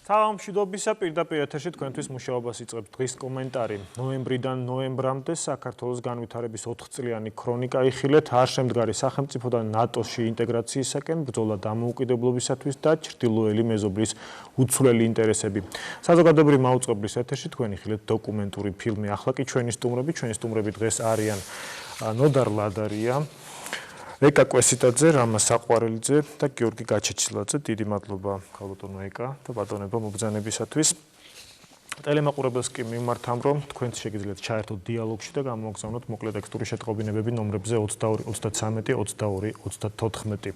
სამშვიდობისა პირდაპირ ეთერში თქვენთვის მუშაობას იწყებს დღის კომენტარი. ნოემბრიდან ნოემბრამდე საქართველოს განვითარების 4-წლიანი ქრონიკა იხილეთ არშემდგარი სახელმწიფოდან ნატოში ინტეგრაციისაკენ, ბრძოლა დამოუკიდებლობისათვის და ჩრდილოელი მეზობლის უცვლელი ინტერესები. საზოგადოებრივი მაუწყებლის ეთერში თქვენ იხილეთ დოკუმენტური ფილმი. ახლა კი ჩვენი სტუმრები დღეს არიან ნოდარ ლადარია, ეკა კვესიტაძე, რამა საყვარელიძე და გიორგი გაჩეჩილაძე. დიდი მადლობა ქალბატონო ეკა და ბატონებო მობრძანებისათვის. ტელემაყურებელს კი მიმართავ, რომ თქვენც შეგიძლიათ ჩაერთოთ დიალოგში და გამოგზავნოთ მოკლე ტექსტური შეტყობინებები ნომრებზე 22, 33, 22, 34.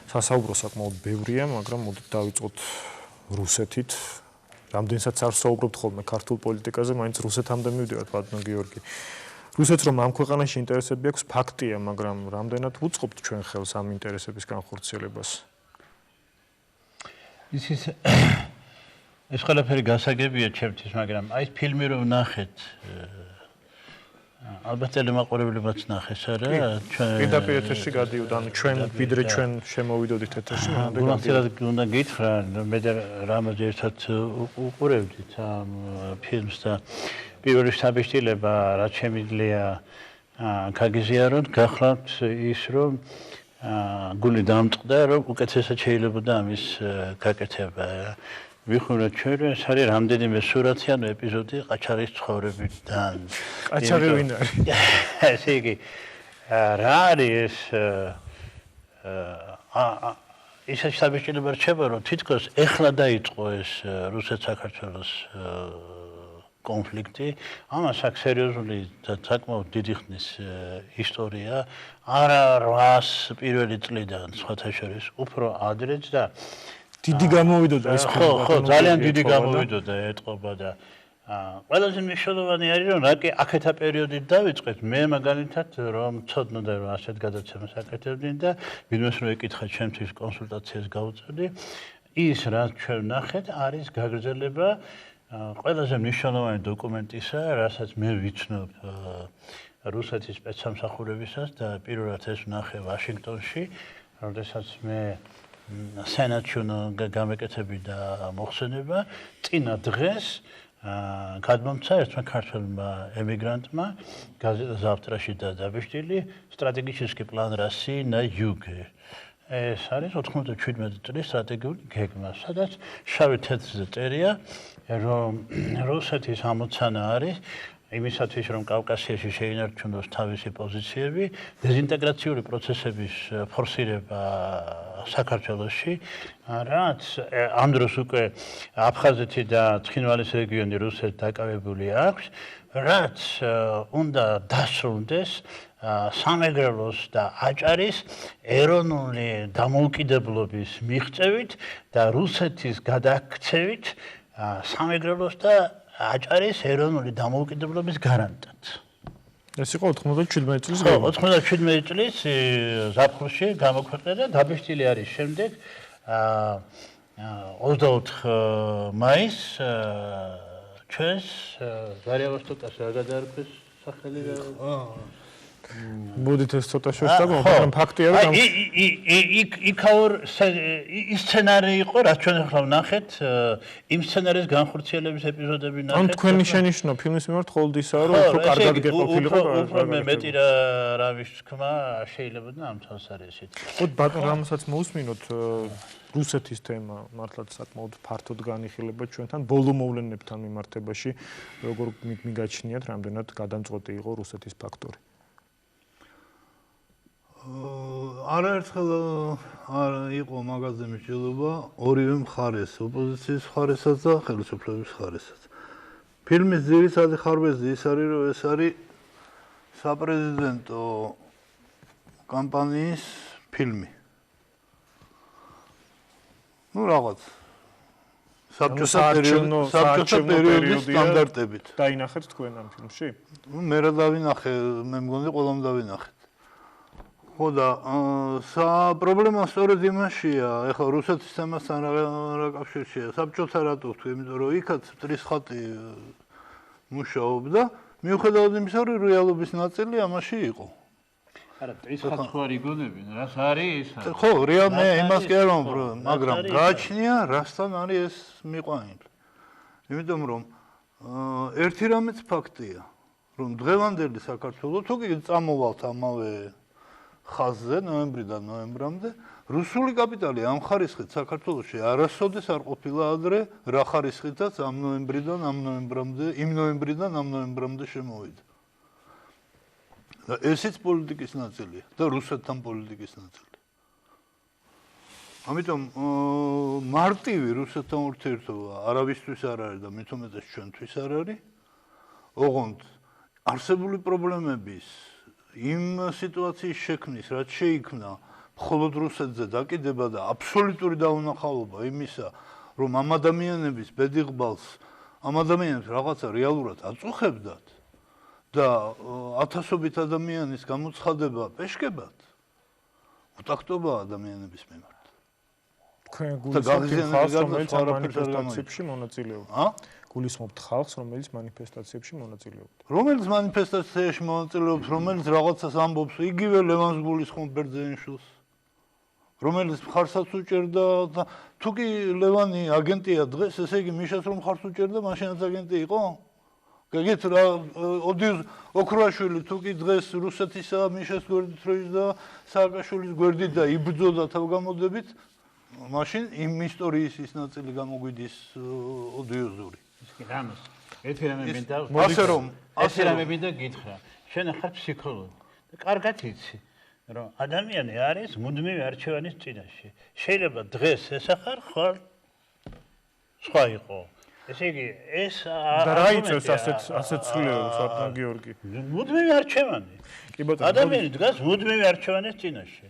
სასაუბრო საკმაოდ ბევრია, მაგრამ მოდით დავიწყოთ რუსეთით. რამდენსაც არ საუბრობთ ხოლმე ქართულ პოლიტიკაზე, მაინც რუსეთამდე მივდივართ, ბატონო გიორგი. რუსეთს რომ ამ ქვეყანაში ინტერესები აქვს, ფაქტია, მაგრამ რამდენად უწყობთ ჩვენ ხელს ამ ინტერესების განხორციელებას? ეს ყველაფერი გასაგებია ჩემთვის, მაგრამ აი ეს ფილმი რომ ნახეთ, ალბათ ტელემაყურებლებმაც ნახეს, არა? ჩვენ პირდაპირ ეთერში გადიოდა, ანუ ჩვენ ვიდრე ჩვენ შემოვიდოდით ეთერში, მანამდე უნდა გითხრა, მე და რამაზ ერთად უყურებდით ამ ფილმს და პირველი საბეჭდილება რაც შემიძლია გაგიზიაროთ, გახლავთ ის რომ გული დამწყდა, რომ უკეთესად შეიძლება ამის გაკეთება. ვიხურეთ ჩვენ, რომ ეს არის რამდენიმე სურათი ან ეპიზოდი ყაჩარის ცხოვრებიდან. ყაჩარი ვინ არის? ესე იგი, რა არის ეს საბეჭდილება რჩება, რომ თითქოს ეხლა დაიწყო ეს რუსეთ-საქართველოს კონფლიქტი, ამას აქვს სერიოზული და საკმაოდ დიდი ხნის ისტორია, არა 800 პირველი წლიდან სხვათა შორის, უფრო ადრეც და დიდი გამოვიდოდა ეს ხო, ძალიან დიდი გამოვიდოდა ეტყობა და ყველაზე მნიშვნელოვანი არის, რომ რაკი აქეთა პერიოდით დავიწყეთ, მე მაგალითად რომ ცოდნოდა რომ ასეთ გადაცემას აკეთებდნენ და ვინმეს რომ ეკითხა ჩემთვის კონსულტაციას გავუწევდი, ის რაც ჩვენ ნახეთ არის გაგრძელება ყველაზე მნიშვნელოვანი დოკუმენტისა, რასაც მე ვიცნობ რუსეთის სპეცსამსახურებისას და პირველად ეს ვნახე ვაშინგტონში, როდესაც მე სენატში გამეკეთები და მოხსენება, წინა დღეს გადმომცა ერთმა ქართველმა ემიგრანტმა გაზეტა „ზავტრაში“ და „დაბეჭდილი სტრატეგический план России на юге. ეს არის 97 წლის სტრატეგიული გეგმა, სადაც შავი თეთრზე წერია, რომ რუსეთის ამოცანა არის იმისათვის, რომ კავკასიაში შეინარჩუნოს თავისი პოზიციები, დეზინტეგრაციული პროცესების ფორსირება საქართველოში, რაც ამ დროს უკვე აფხაზეთი და ცხინვალის რეგიონი რუსეთს დაკავებული აქვს, რაც უნდა დასრულდეს სამეგრელოს და აჭარის ეროვნული დამოუკიდებლობის მიღწევით და რუსეთის გადაქცევით სამეგრელოს და აჭარის ეროვნული დამოუკიდებლობის გარანტად. ეს იყო 97 წლის ხო, 97 წლის ზაფხულში გამოქვეყნდა და დაბეჭდილი არის შემდეგ 24 მაისს ჩვენს ვარიავოსტოკას რა გადაარქვეს სახელი და მოდით ეს ცოტა შევსწავლოთ, მაგრამ ფაქტია რომ იქაურ ის სცენარი იყო, რაც ჩვენ ახლა ვნახეთ, იმ სცენარის განხორციელების ეპიზოდები ნახეთ. ან თქვენი შენიშვნა ფილმის მიმართ მხოლოდ ისაა, რომ უფრო კარგად გეყოფილიყო. უფრო მეტი რამის თქმა შეიძლება და ამ თავს არის ესეთი. ხო, ბატონ რამასაც მოусმინოთ რუსეთის თემა მართლაც საკმაოდ ფართოდ განიხილება ჩვენთან ბოლო მოვლენებთან მიმართებაში, როგორ მიგაჩნიათ, რამდენად გადამწყვეტი იყო რუსეთის ფაქტორი. არაერთხელ იყო მაგაზე მსჯელობა ორივე მხარეს, ოპოზიციის მხარესაც და ხელისუფლების მხარესაც. ფილმის ძირითადი ხარბეზი ის არის, რომ ეს არის საპრეზიდენტო კამპანიის ფილმი. ну რაღაც საბჭოთა პერიოდის სტანდარტებით. დაინახეთ თქვენ ამ ფილმში? მე რა დავინახე, მე მგონი ყველამ დავინახეთ. ხო და პრობლემა სწორედ იმაშია, ეხლა რუსეთის თემასთან რა კავშირშია, საბჭოთა რატო ვთქვი, იმიტომ რომ იქაც მტრის ხატი მუშაობდა, მიუხედავად იმისა, რომ რეალობის ნაწილი ამაში იყო. არა, ის ხარ იგონებინ, რას არის ის? ხო, რეალმე იმას კი არ ვამბობ, მაგრამ გააჩნია რასთან არის ეს მიყვანილი. იმიტომ რომ ერთი რამეც ფაქტია, რომ დღევანდელი საქართველოს თუ კი წამოვალთ ამავე ხაზზე ნოემბრიდან ნოემბრამდე, რუსული კაპიტალი ამ ხარისხით საქართველოში არასოდეს არ ყოფილა ადრე, რა ხარისხითაც ამ ნოემბრიდან ამ ნოემბრამდე შემოვიდა. და ესეც პოლიტიკის ნაწილია და რუსეთთან პოლიტიკის ნაწილი. ამიტომ მარტივი რუსეთთან ურთიერთობა არავისთვის არ არის და მით უმეტეს ჩვენთვის არ არის. ოღონდ არსებული პრობლემების იმ სიტუაციის შექმნის, რაც შეიქმნა მხოლოდ რუსეთზე დაკიდება და აბსოლუტური დაუნახავობა იმისა, რომ ამ ადამიანების ბედიღბალს ამ ადამიანებს რაღაცა რეალურად აწუხებდათ და ათასობით ადამიანის გამოცხადება პეშკებად უტაქტობა ადამიანების მიმართ. თქვენ გულისხმობთ ხალხს, რომელიც მანიფესტაციებში მონაწილეობდა? გულისხმობთ ხალხს, რომელიც მანიფესტაციებში მონაწილეობდა? რომელიც მანიფესტაციაში მონაწილეობს, რომელიც რაღაცას ამბობს, იგივე ლევანს გულისხმობ ბერძენიშვილს. რომელიც მხარსაც უჭერდა და თუ კი ლევანი აგენტია დღეს, ესე იგი მიშას რომ მხარს უჭერდა, მაშინაც აგენტი იყო? გეგეთ რა ოქროაშვილი თუ კი დღეს რუსეთისა მიშას გვერდით რო ისდა სააკაშვილის გვერდით და იბრძოდა თავგამოდებით, მაშინ იმ ისტორიის ის ნაწილი გამოგვიდის ოდიოზური. კი რამეს. ერთი რამე მინდა. ასე რომ მინდა გითხრა. შენ ხარ ფსიქოლოგი. და კარგად იცი, რომ ადამიანი არის მუდმივი არჩევანის წინაშე. შეიძლება დღეს ესახარ ხარ სხვა იყო. ესე იგი ეს და რა იწევს ასეთ ცვლილებებს ვარტან გიორგი? მუდმივი არჩევანი. კი ბატონო, ადამიანი დგას მუდმივი არჩევანის წინაშე.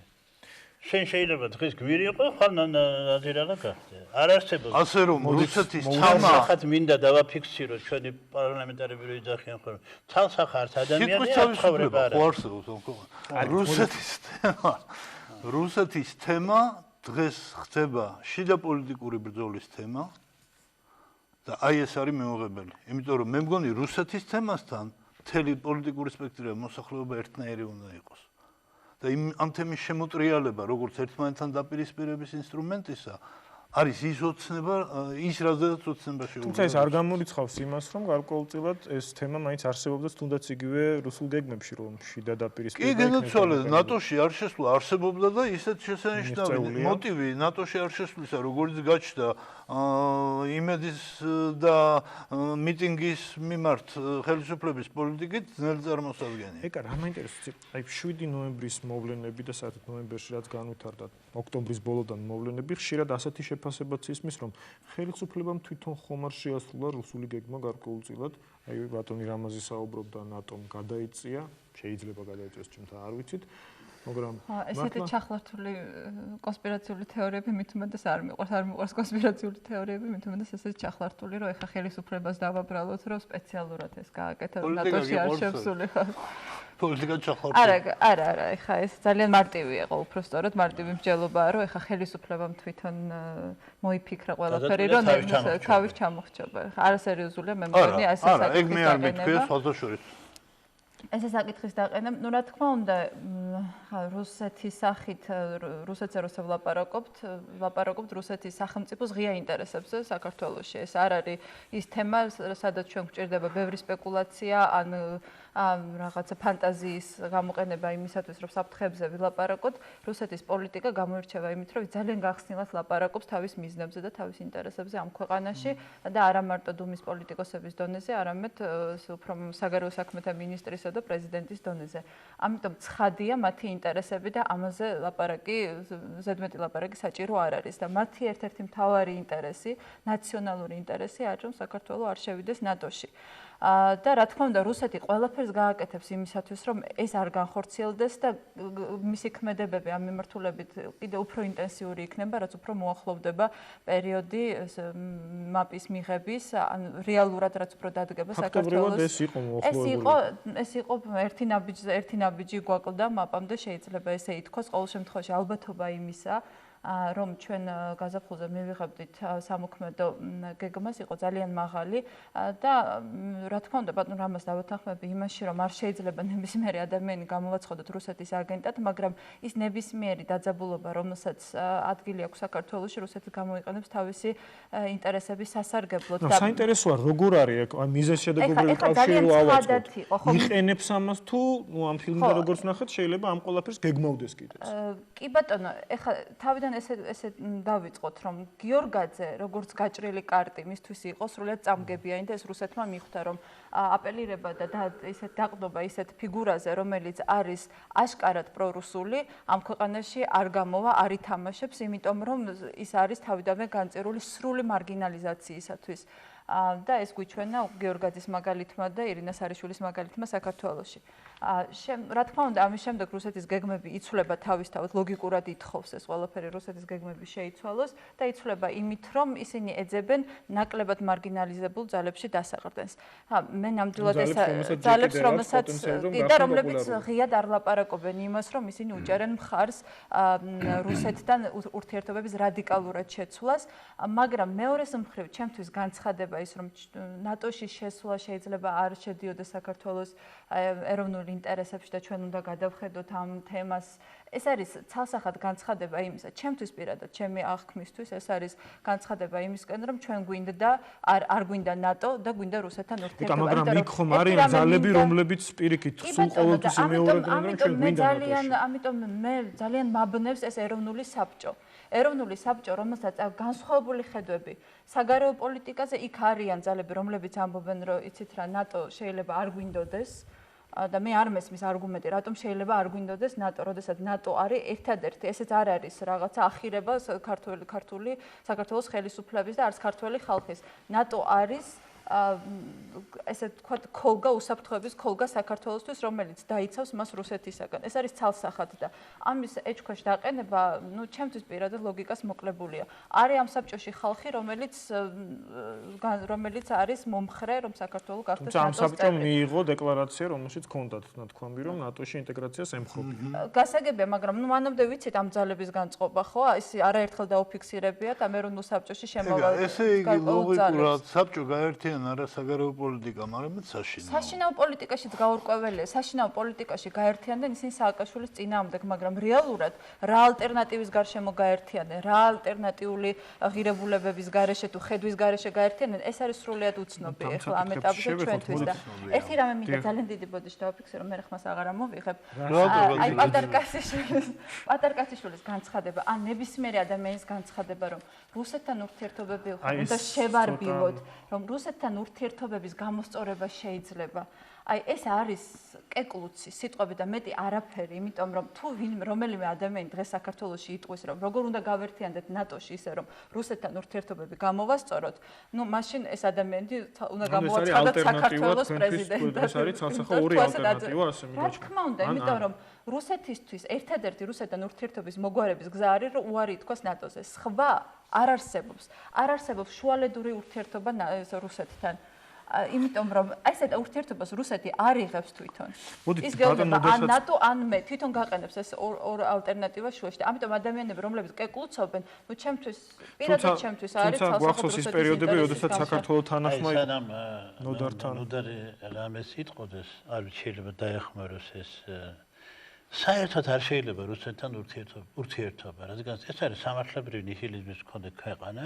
შენ შეიძლება დღეს გვირი იყო, ხარ ნაზირალა გახდე. არ არსებობს. ასე რომ რუსეთის თამა ახათ მინდა დავაფიქსირო ჩვენი პარლამენტარები რო იძახიან ხო. თალსახართ ადამიანები აცხოვრება არა. რუსეთის თემა დღეს ხდება შიდა პოლიტიკური ბრძოლის თემა და აი ეს არის მეუღებელი. იმიტომ რომ მე მგონი რუსეთის თემასთან მთელი პოლიტიკური სპექტრი მოსახლეობა ერთნაირი უნდა იყოს. და ამ თემის შემოტრიალება, როგორც ერთმანეთთან დაპირისპირების ინსტრუმენტისა, არის ის ოცნება, ის რაზედაც ოცნება შეუძლია. თუმცა ეს არ გამორიცხავს იმას, რომ გარკვეულწილად ეს თემა მაინც არსებობდა თუნდაც იგივე რუსულ გეგმებში, რომ შიდა დაპირისპირება იქნება. კი, განაცვალე, ნატოში არ შესვლა არსებობდა და ისეთ შესანიშნავი მოტივი ნატოში არ შესვლისა, როგორც გაჩნდა იმედის და მიტინგის მიმართ ხელისუფლების პოლიტიკით ძნელი წარმოსადგენია. ეკა, რა მაინტერესებს, აი 7 ნოემბრის მოვლენები და საერთოდ ნოემბერში რაც განვითარდა, ოქტომბრის ბოლოდან მოვლენები ხშირად ასეთი შეფასებაც ისმის, რომ ხელისუფლებამ თვითონ ხომ არ შეასრულა რუსული გეგმა გარკვეულწილად. აი ბატონი რამაზი საუბრობდა ნატომ გადაიწია, შეიძლება გადაიწიოს, ჩემთან არ ვიცით. მაგრამ ესეთი ჩახლართული კონსპირაციული თეორიები მით უმეტეს არ მიყვარს კონსპირაციული თეორიები, მით უმეტეს ესეთი ჩახლართული, რომ ეხა ხელისუფლებას დავაბრალოთ, რომ სპეციალურად ეს გააკეთოს ნატოში არ შევსულიყო. პოლიტიკა ჩახლართული. არა, ეხა ეს ძალიან მარტივი იყო, უბრალოდ მარტივი მსჯელობაა, რომ ეხა ხელისუფლებამ თვითონ მოიფიქრა ყველაფერი, რომ თავის ჩამოხრჩობა. არასერიოზულია, მე მგონი ასე საკითხი. არა, ეგ მე არ მითქვია სხვადასხვა. ესე საკითხის დაყენა, ну რა თქმა უნდა, რუსეთის სახით, რუსეთზე როცა ვლაპარაკობთ რუსეთის სახელმწიფოს ღია ინტერესებზე საქართველოში. ეს არ არის ის თემა, სადაც ჩვენ გვჭირდება ბევრი სპეკულაცია, ან რაღაცა ფანტაზიის გამოყენება იმისათვის, რომ საფრთხეებზე ვილაპარაკოთ. რუსეთის პოლიტიკა გამოირჩევა იმით, რომ ძალიან გახსნილად ლაპარაკობს თავის მიზნებზე და თავის ინტერესებზე ამ ქვეყანაში და არა მარტო დუმის პოლიტიკოსების დონეზე, არამედ უფრო საგარეო საქმეთა მინისტრისა და პრეზიდენტის დონეზე. ამიტომ ცხადია მათი ინტერესები და ამაზე ზედმეტი ლაპარაკი საჭირო არ არის და მათი ერთ-ერთი მთავარი ინტერესი, ნაციონალური ინტერესი არის, რომ საქართველო არ შევიდეს ნატოში. და რა თქმა უნდა, რუსეთი ყველაფერს გააკეთებს იმისათვის, რომ ეს არ განხორციელდეს და მისი ქმედებები ამ მიმართულებით კიდევ უფრო ინტენსიური იქნება, რაც უფრო მოახლოვდება პერიოდი მაპის მიღების, ან რეალურად რაც უფრო დადგება საქართველოს. ეს იყო ერთი ნაბიჯი გვაკლდა მაპამდე, შეიძლება ესე ითქვას, ყოველ შემთხვევაში ალბათობა იმისა, რომ ჩვენ გაზაფხულზე მივიღებდით სამოქმედო გეგმას, იყო ძალიან მაღალი და რა თქმა უნდა, ბატონ რამაზ დავეთანხმები იმაში, რომ არ შეიძლება ნებისმიერი ადამიანი გამოვაცხადოთ რუსეთის აგენტად, მაგრამ ის ნებისმიერი დაძაბულობა, რომელსაც ადგილი აქვს საქართველოში, რუსეთი გამოიყენებს თავისი ინტერესების სასარგებლოდ და საინტერესოა როგორ არის აქ მიზეზშედეგობრივი კავშირი რო ავაწყოთ. იყენებს ამას თუ ამ ფილმიდან როგორც ნახეთ, შეიძლება ამ ყველაფერს გეგმავდეს კიდეც. კი ბატონო, ეხლა თავიდან ესე დავიწყოთ, რომ გიორგაძე როგორც გაჭრილი კარტი მისთვის იყო სრულიად წამგებიანი და ეს რუსეთმა მიხვდა, რომ აპელირება და ისეთ დაყრდნობა ისეთ ფიგურაზე, რომელიც არის აშკარად პრორუსული, ამ ქვეყანაში არ გამოვა, არ ითამაშებს, იმიტომ რომ ის არის თავიდანვე განწირული სრული მარგინალიზაციისათვის. და ეს გვიჩვენა გიორგაძის მაგალითმა და ირინა სარიშვილის მაგალითმა საქართველოში. რა თქმა უნდა, ამის შემდეგ რუსეთის გეგმები იცვლება თავისთავად, ლოგიკურად ითხოვს ეს ყველაფერი რუსეთის გეგმები შეიცვალოს და იცვლება იმით, რომ ისინი ეძებენ ნაკლებად მარგინალიზებულ ძალებში დასაყრდენს. მე ნამდვილად ეს ძალებს, რომელსაც და რომლებიც ღიად არ ლაპარაკობენ იმას, რომ ისინი უჭერენ მხარს რუსეთთან ურთიერთობების რადიკალურად შეცვლას, მაგრამ მეორეს მხრივ ჩემთვის განცხადება ის რომ ნატოში შესვლა შეიძლება არ შედიოდეს საქართველოს ეროვნულ ინტერესებში და ჩვენ უნდა გადავხედოთ ამ თემას. ეს არის ცალსახად განცხადება იმისა, ჩემთვის პირადად, ჩემი აღქმისთვის ეს არის განცხადება იმისკენ, რომ ჩვენ გვინდა არ გვინდა ნატო და გვინდა რუსეთთან ურთიერთობა. მაგრამ იქ ხომ არის ძალები, რომლებიც პირიქით სულ ყოველთვის იმეორებდნენ, რომ ჩვენ გვინდა ნატოში. ამიტომ მე ძალიან მაბნევს ეს ეროვნული საბჭო. ეროვნული საბჭო, რომელსაც აქვს განსხვავებული ხედვები საგარეო პოლიტიკაზე, იქ არიან ძალები, რომლებიც ამბობენ, რომ იცით რა, ნატო შეიძლება არ გვინდოდეს და მე არ მესმის არგუმენტი, რატომ შეიძლება არ გვინდოდეს ნატო, როდესაც ნატო არის ერთადერთი, ესეც არ არის რაღაცა ახირება ქართული საქართველოს ხელისუფლების და არც ქართველი ხალხის. ნატო არის ესე ვთქვათ, ქოლგა უსაფრთხოების ქოლგა საქართველოსთვის, რომელიც დაიცავს მას რუსეთისაგან. ეს არის ცალსახად და ამის ეჭქვეშ დაყენება, ჩემთვის პირადად ლოგიკას მოკლებულია. არის ამ საბჭოში ხალხი, რომელიც არის მომხრე, რომ საქართველო გახდეს ამ საბჭომ მიიღო დეკლარაცია, რომელშიც ჰქონდათ ნათქვამი, რომ ნატოში ინტეგრაციას ემხრობიან. გასაგებია, მაგრამ მანამდე ვიცით ამ ძალების განწყობა, ხო? ეს არაერთხელ დაუფიქსირებიათ ამ ეროვნულ საბჭოში შემოვალ. ესე იგი ლოგიკურად საბჭო გაერთიანდა არა საგარეო პოლიტიკა, მაგრამ საშინაო. საშინაო პოლიტიკაშიც გაურკვეველია. საშინაო პოლიტიკაში გაერთიანდნენ ისინი სააკაშვილის წინააღმდეგ, მაგრამ რეალურად რა ალტერნატივის გარშემო გაერთიანდნენ, რა ალტერნატიული ღირებულებების გარეშე თუ ხედვის გარეშე გაერთიანდნენ, ეს არის სრულიად უცნობი ახლა ამ ეტაპზე ჩვენთვის და ერთი რამე მინდა ძალიან დიდი ბოდიში დავაფიქსირო, მე ხმას აღარ ამოვიღებ. აი პატარკაციშვილის განცხადება, ან ნებისმიერი ადამიანის განცხადება, რომ რუსეთთან ურთიერთობები უნდა შევარბილოთ, რომ რუსეთთან ურთიერთობების გამოსწორება შეიძლება. აი ეს არის კეკლუცი სიტყვები და მეტი არაფერი, იმიტომ რომ თუ რომელიმე ადამიანი დღეს საქართველოში იტყვის, რომ როგორ უნდა გავერთიანდეთ ნატოში ისე რომ რუსეთთან ურთიერთობები გამოვასწოროთ, მაშინ ეს ადამიანი უნდა გამოვაცხადოთ საქართველოს პრეზიდენტად. ეს არის ცალსახა ორი ალტერნატივა, ასე მიგოჩნდა. რა თქმა უნდა, იმიტომ რომ რუსეთისთვის ერთადერთი რუსეთთან ურთიერთობის მოგვარების გზა არის, რომ უარი ითქვას ნატოზე. სხვა არ არსებობს. არ არსებობს შუალედური ურთიერთობა რუსეთთან. იმიტომ რომ ესეთ ურთიერთობას რუსეთი არ იღებს თვითონ. ის გეუბნება ან ნატო ან მე თვითონ გაყენებს ეს ორ ალტერნატივას შუაში და ამიტომ ადამიანები რომლებიც კეკლუცობენ, ჩემთვის პირადად ჩემთვის არის ცალსახად რუსეთის პერიოდები, როდესაც საქართველოს თანახმა ნოდართან რამე სიტყოდეს, არ შეიძლება დაეხმაროს ეს საერთოდ არ შეიძლება რუსეთთან ურთიერთობა, რადგან ეს არის სამართლებრივი ნიჰილიზმის მქონე ქვეყანა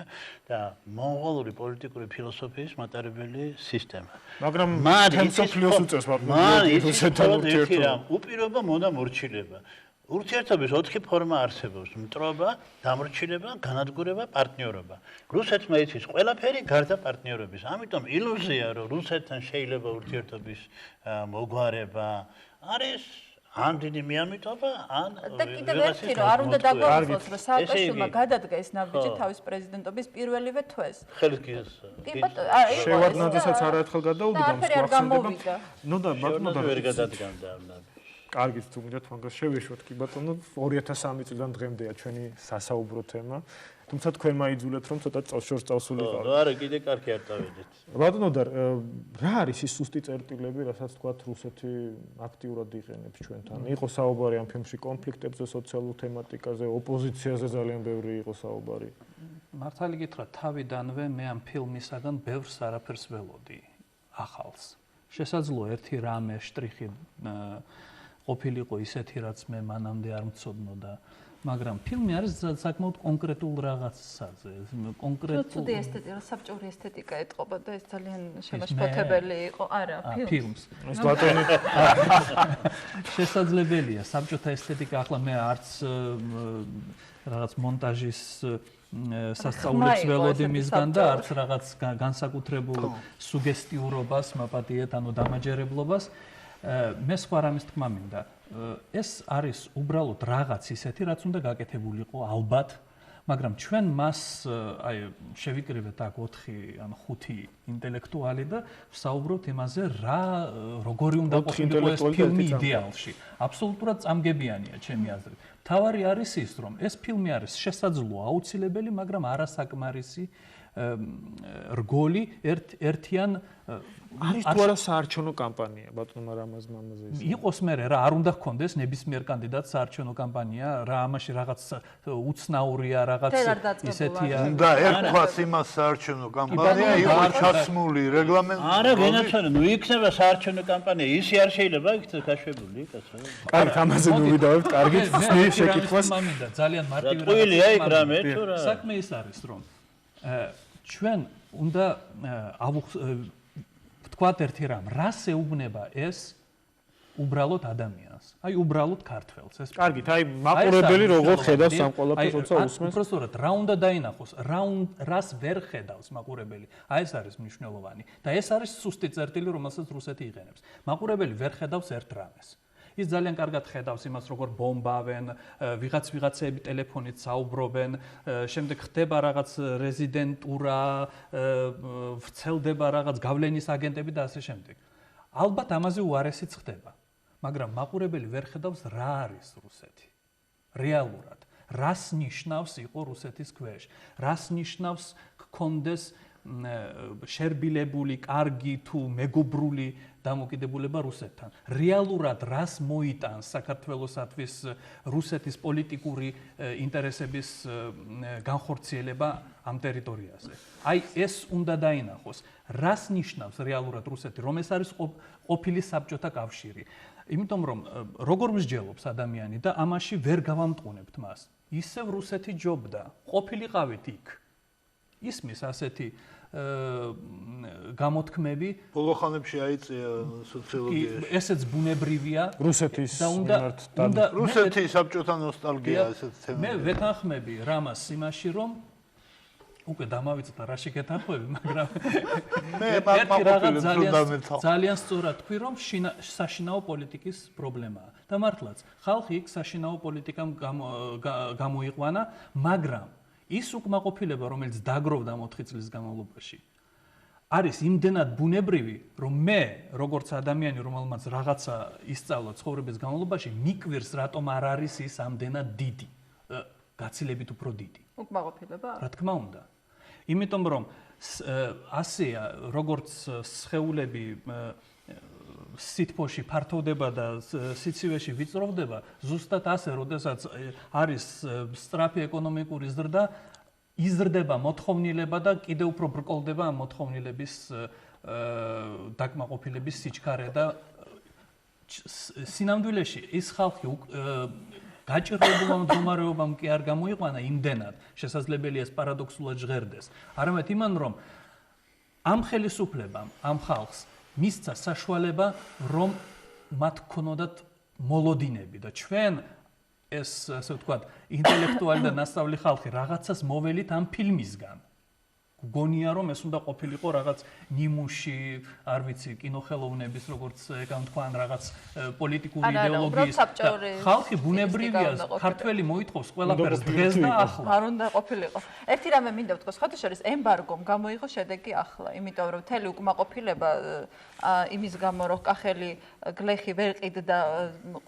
და მონღოლური პოლიტიკური ფილოსოფიის მატარებელი სისტემა. მაგრამ თემსოფლიოს უწევს რუსეთთან ურთიერთობა. უპირობა მონა მორჩილება. ურთიერთობის 4 ფორმა არსებობს: მტრობა, დამორჩილება, განადგურება, პარტნიორობა. რუსეთმა იცის ყველაფერი გარდა პარტნიორობის. ამიტომ ილუზია, რომ რუსეთთან შეიძლება ურთიერთობის მოგვარება არის ან დიდი მიამიტობა, ან და კიდევ ერთი რომ არ უნდა დაგვაქვს, რომ სააკაშვილმა გადადგა ეს ნაბიჯი თავის პრეზიდენტობის პირველივე თვეს. ხელგიას. შევარდნაძესაც არაერთხელ გადაუდგამს, მახსენდება. ნუ და ბატონო ვერ გადადგამდა ამ ნაბიჯს. კარგით, თუ მიდათ მაგას შევეშვათ, კი ბატონო, 2003 წლიდან დღემდეა ჩვენი სასაუბრო თემა. თუმცა თქვენ მაიძულეთ რომ ცოტა შორს წავსულიყავ. არა, კიდე კარგი არ წავედით. ბატონო და რა არის ის სუსტი წერტილები, რასაც თქვათ რუსეთი აქტიურად იყენებს ჩვენთან? იყო საუბარი ამ ფილმში კონფლიქტებზე, სოციალურ თემატიკაზე, ოპოზიციაზე ძალიან ბევრი იყო საუბარი. მართალი გითხრათ, თავიდანვე მე ამ ფილმისაგან ბევრს არაფერს ველოდი ახალს. შესაძლოა ერთი რამე შტრიხი ყოფილიყო ისეთი, რაც მე მანამდე არ მცოდნოდა, მაგრამ ფილმი არის საკმაოდ კონკრეტულ რაღაცაზე, კონკრეტულ. ცუდი ესთეტიკა, საბჭოური ესთეტიკა ეტყობა და ეს ძალიან შემაშფოთებელი იყო, არა, ფილმს. ეს ბატონი შესაძლებელია საბჭოთა ესთეტიკა ახლა მე არც რაღაც მონტაჟის სასწაულებს ველოდი მისგან და არც რაღაც განსაკუთრებულ სუგესტიურობას მაპატიეთ, ანუ დამაჯერებლობას. მე სხვა რამის თქმა მინდა. ეს არის უბრალოდ რაღაც ისეთი, რაც უნდა გაკეთებულიყო ალბათ, მაგრამ ჩვენ მას აი შევიკრიბეთ აქ 4 ან 5 ინტელექტუალი და ვსაუბრობთ იმაზე, როგორი უნდა ყოფილიყო ეს ფილმი იდეალში. აბსოლუტურად წამგებიანია ჩემი აზრით. თავარი არის ის, რომ ეს ფილმი არის შესაძლოა აუცილებელი, მაგრამ არასაკმარისი რგოლი ერთიან არის თუ არა საარჩევნო კამპანია ბატონო რამაზ მამაზე ის იყოს მე რა არ უნდა გქონდეს ნებისმიერ კანდიდატს საარჩევნო კამპანია რა ამაში რაღაც უცნაურია რაღაც ისეთია უნდა ერქვას იმას საარჩევნო კამპანია იყოს ჩაცმული რეგლამენტი არა გენაცვალე ნუ იქნება საარჩევნო კამპანია ისე არ შეიძლება იქცეს გაშვებული კაცო კარგი ამაზე ნუ ვიდავებთ კარგი ხსნი შეკითხვას მამინდა ძალიან მარტივი რა ტყუილია იქ რამე თუ რა საქმე ის არის რომ ჩვენ უნდა ვთქვათ ერთი რამ, რას ეუბნება ეს უბრალოდ ადამიანს? აი უბრალოდ ქართველს ეს. კარგით, აი მაყურებელი როგორ ხედავს ამ ყველაფერს, როცა უსმენს? უბრალოდ რა უნდა დაინახოს, რას ვერ ხედავს მაყურებელი. აი ეს არის მნიშვნელოვანი და ეს არის სუსტი წერტილი, რომელსაც რუსეთი იყენებს. მაყურებელი ვერ ხედავს ერთ რამეს. ის ძალიან კარგად ხედავს იმას, როგორ ბომბავენ, ვიღაცები ტელეფონით საუბრობენ, შემდეგ ხდება რაღაც რეზიდენტურა, ვრცელდება რაღაც გავლენის აგენტები და ასე შემდეგ. ალბათ ამაზე უარესიც ხდება, მაგრამ მაყურებელი ვერ ხედავს რა არის რუსეთი. რეალურად, რას ნიშნავს იყო რუსეთის ქვეშ, რას ნიშნავს გქონდეს შერბილებული, კარგი თუ მეგობრული დამოკიდებულება რუსეთთან. რეალურად რას მოიტანს საქართველოსათვის რუსეთის პოლიტიკური ინტერესების განხორციელება ამ ტერიტორიაზე. აი ეს უნდა დაინახოს. რას ნიშნავს რეალურად რუსეთი, რომ ეს არის ყოფილი საბჭოთა კავშირი. იმიტომ რომ როგორ მსჯელობს ადამიანი და ამაში ვერ გავამტყუნებთ მას. ისევ რუსეთი ჯობდა. ყოფილიყავით იქ. ისმის ასეთი გამოთქმები ბოლო ხანებში აიწია სოციოლოგიაში. ესეც ბუნებრივია რუსეთის უნდა რუსეთი საბჭოთა ნოსტალგია ესეც თემა. მე ვეთანხმები რამას იმაში რომ უკვე დამავიწყდა რა შეგეთანხმები, მაგრამ მე ძალიან სწორად თქვი რომ საშინაო პოლიტიკის პრობლემაა. და მართლაც ხალხი იქ საშინაო პოლიტიკამ გამოიყვანა, მაგრამ ის უკმაყოფილება, რომელიც დაგროვდა 4 წლის განმავლობაში, არის იმდენად ბუნებრივი, რომ მე, როგორც ადამიანი, რომელმაც რაღაცა ისწავლა ცხოვრების განმავლობაში, მიკვირს, რატომ არ არის ის ამდენად დიდი, გაცილებით უფრო დიდი. უკმაყოფილება? რა თქმა უნდა. იმიტომ რომ ასეა, როგორც სხეულები სითბოში ფართოვდება და სიცივეში ვიწროვდება, ზუსტად ასე, როდესაც არის სწრაფი ეკონომიკური ზრდა, იზრდება მოთხოვნილება და კიდევ უფრო ბრკოლდება ამ მოთხოვნილების დაკმაყოფილების სიჩქარე და სინამდვილეში ის ხალხი გაჭირვებულმა მდგომარეობამ კი არ გამოიყვანა იმდენად, შესაძლებელია ეს პარადოქსულად ჟღერდეს. არამედ იმან, რომ ამ ხელისუფლებამ, ამ ხალხს მისცა საშუალება, რომ მათ ქონოდათ მოლოდინები და ჩვენ ეს ასე ვთქვათ, ინტელექტუალი და ნასწავლი ხალხი რაღაცას მოველით ამ ფილმისგან. გონია რომ ეს უნდა ყოფილიყო რაღაც ნიმუში, არ ვიცი, კინოხელოვნების როგორც ეგამ თქვა ან რაღაც პოლიტიკური იდეოლოგიის ხალხი ბუნებრივია ქართველი მოითხოვს ყველაფერს დღეს და ახლა. არ უნდა ყოფილიყო. ერთი რამე მინდა ვთქვა, ხოთი შორის ემბარგომ გამოიღო შედეგი ახლა, იმიტომ რომ მთელი უკმაყოფილება იმის გამო რომ კახელი გლეხი ვერ ყიდდა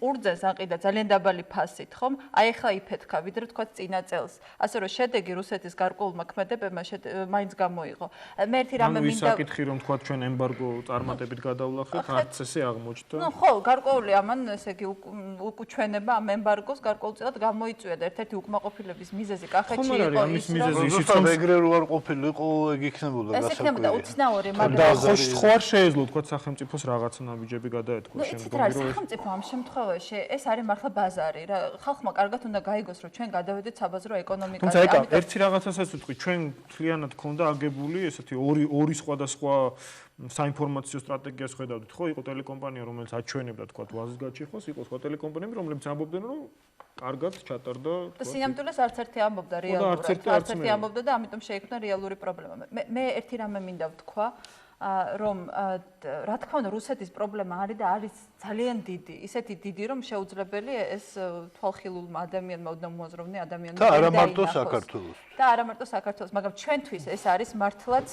ყურძენს აყიდა ძალიან დაბალი ფასით, ხომ? აი ახლა იფეთქა, ვიდრე თქვა წინა წელს. ასე რომ შედეგი რუსეთის გარკვეულმა ქმედებებმა მაინც გამოიღო. მე ერთი რამე მინდა ვისაკითხი რომ თქვა ჩვენ ემბარგო წარმატებით გადავლახეთ, არც ესე აღმოჩნდა. ნუ ხო, გარკვეული ამან ესე იგი უკუჩვენება ამ ემბარგოს გარკვეულწილად გამოიწვია და ერთ-ერთი უკმაყოფილების მიზეზი კახეთში იყო ის რომ ზუსტად ეგრე რო არ ყოფილიყო, ეგ იქნებოდა გასაკვირი. ეს იქნებოდა უცნაური, მაგრამ და ხო არ შეეძლო თქვა სახელმწიფოს რაღაცა ნაბიჯები გადაეთქვა შემდგომში რომ სახელმწიფო ამ შემთხვევაში ეს არის მართლა ბაზარი რა ხალხმა კარგად უნდა გაიგოს რომ ჩვენ გადავედით საბაზრო ეკონომიკაზე. თუმცა ეკა ერთი რაღაცასაც ვიტყვი, ჩვენ მთლიანად ქონდა აგებული ესეთი ორი სხვადასხვა საინფორმაციო სტრატეგიას ხედავდით, ხო? იყო ტელეკომპანია, რომელიც აჩვენებდა თქვა ვაზის გაჩიხოს, იყო სხვა ტელეკომპანიები, რომლებიც ამბობდნენ, რომ კარგად ჩატარდა. და სინამდვილეს არც ერთი ამბობდა რეალურად, არც ერთი ამბობდა და ამიტომ შეიქმნა რეალური პრობლემა. მე ერთი რამე მინდა ვთქვა, რომ რა თქმა უნდა რუსეთის პრობლემა არის და არის ძალიან დიდი, ისეთი დიდი რომ შეუძლებელი ეს თვალხილულმა ადამიანმა უნდა მოაზროვნე ადამიანებს და არა მარტო საქართველოს. და არა მარტო საქართველოს, მაგრამ ჩვენთვის ეს არის მართლაც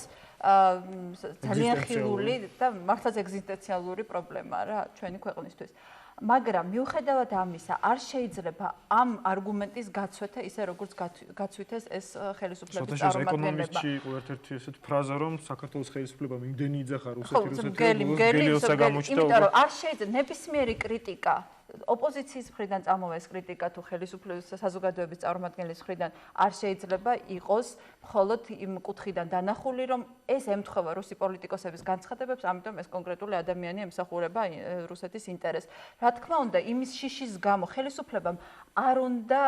ძალიან ხილული და მართლაც ეგზისტენციალური პრობლემა რა ჩვენი ქვეყნისთვის. მაგრამ მიუხედავად ამისა, არ შეიძლება ამ არგუმენტის გაცვეთა ისე როგორც გაცვითეს ეს ხელისუფლების წარმომადგენლება. ეკონომისტში იყო ერთ-ერთი ესეთ ფრაზა, რომ საქართველოს ხელისუფლებამ იმდენი იძახა რუსეთი გელოსა გამოჩნდა. იმიტომ რომ არ შეიძლება ნებისმიერი კრიტიკა ოპოზიციის მხრიდან წამოვა ეს კრიტიკა თუ ხელისუფლების საზოგადოების წარმომადგენლის მხრიდან არ შეიძლება იყოს მხოლოდ იმ კუთხიდან დანახული, რომ ეს ემთხვევა რუსი პოლიტიკოსების განცხადებებს, ამიტომ ეს კონკრეტული ადამიანი ემსახურება რუსეთის ინტერესს. რა თქმა უნდა, იმის შიშის გამო ხელისუფლებამ არ უნდა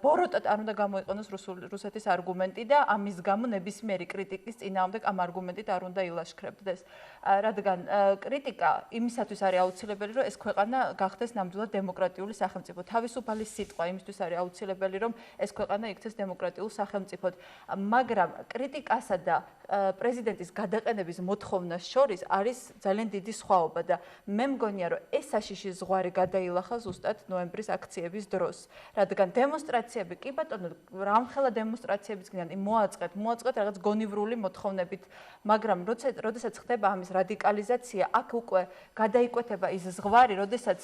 ბოროტად არ უნდა გამოიყენოს რუსეთის არგუმენტი და ამის გამო ნებისმიერი კრიტიკის წინააღმდეგ ამ არგუმენტით არ უნდა ილაშქრებდეს. რადგან კრიტიკა იმისათვის არის აუცილებელი, რომ ეს ქვეყანა გახდეს ნამდვილად დემოკრატიული სახელმწიფო. თავისუფალი სიტყვა იმისთვის არის აუცილებელი, რომ ეს ქვეყანა იქცეს დემოკრატიულ სახელმწიფოდ. მაგრამ კრიტიკასა და პრეზიდენტის გადაყენების მოთხოვნას შორის არის ძალიან დიდი სხვაობა და მე მგონია, რომ ეს საშიში ზღვარი გადაილახა ზუსტად ნოემბრის აქციების დროს. რადგან დემონსტრაციები, კი ბატონო, რამხელა დემონსტრაციებიც გინდა მოაწყეთ რაღაც გონივრული მოთხოვნებით, მაგრამ როდესაც ხდება ამის რადიკალიზაცია, აქ უკვე გადაიკვეთება ის ზღვარი, როდესაც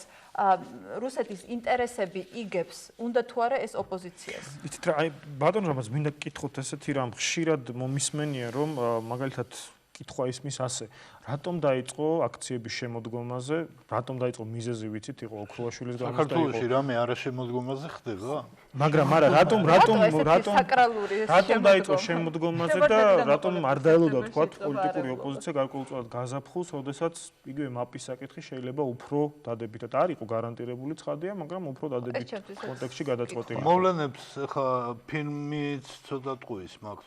რუსეთის ინტერესები იგებს, უნდა თუ არა ეს ოპოზიციას. იცით რა, აი ბატონო რამაც მინდა გკითხოთ ესეთი რამ ხშირად მომისმენია, რომ მაგალითად კითხვა ისმის ასე, რატომ დაიწყო აქციების შემოდგომაზე, რატომ დაიწყო მიზეზი ვიცით, იყო ოქროაშვილის გამოსტა იყო. საქართველოში რამე არაშემოდგომაზე ხდება? მაგრამ არა, რატომ დაიწყო შემოდგომაზე და რატომ არ დაელოდა თქვა პოლიტიკური ოპოზიცია გარკვეულწილად გაზაფხულს, როდესაც იგივე მაპის საკითხი შეიძლება უფრო დადებითად არ იყო გარანტირებული ცხადია, მაგრამ უფრო დადებით კონტექსტში გადაწყვეტილი. მოვლენებს ხა ფილმიც ცოტა ტყუის მაქვს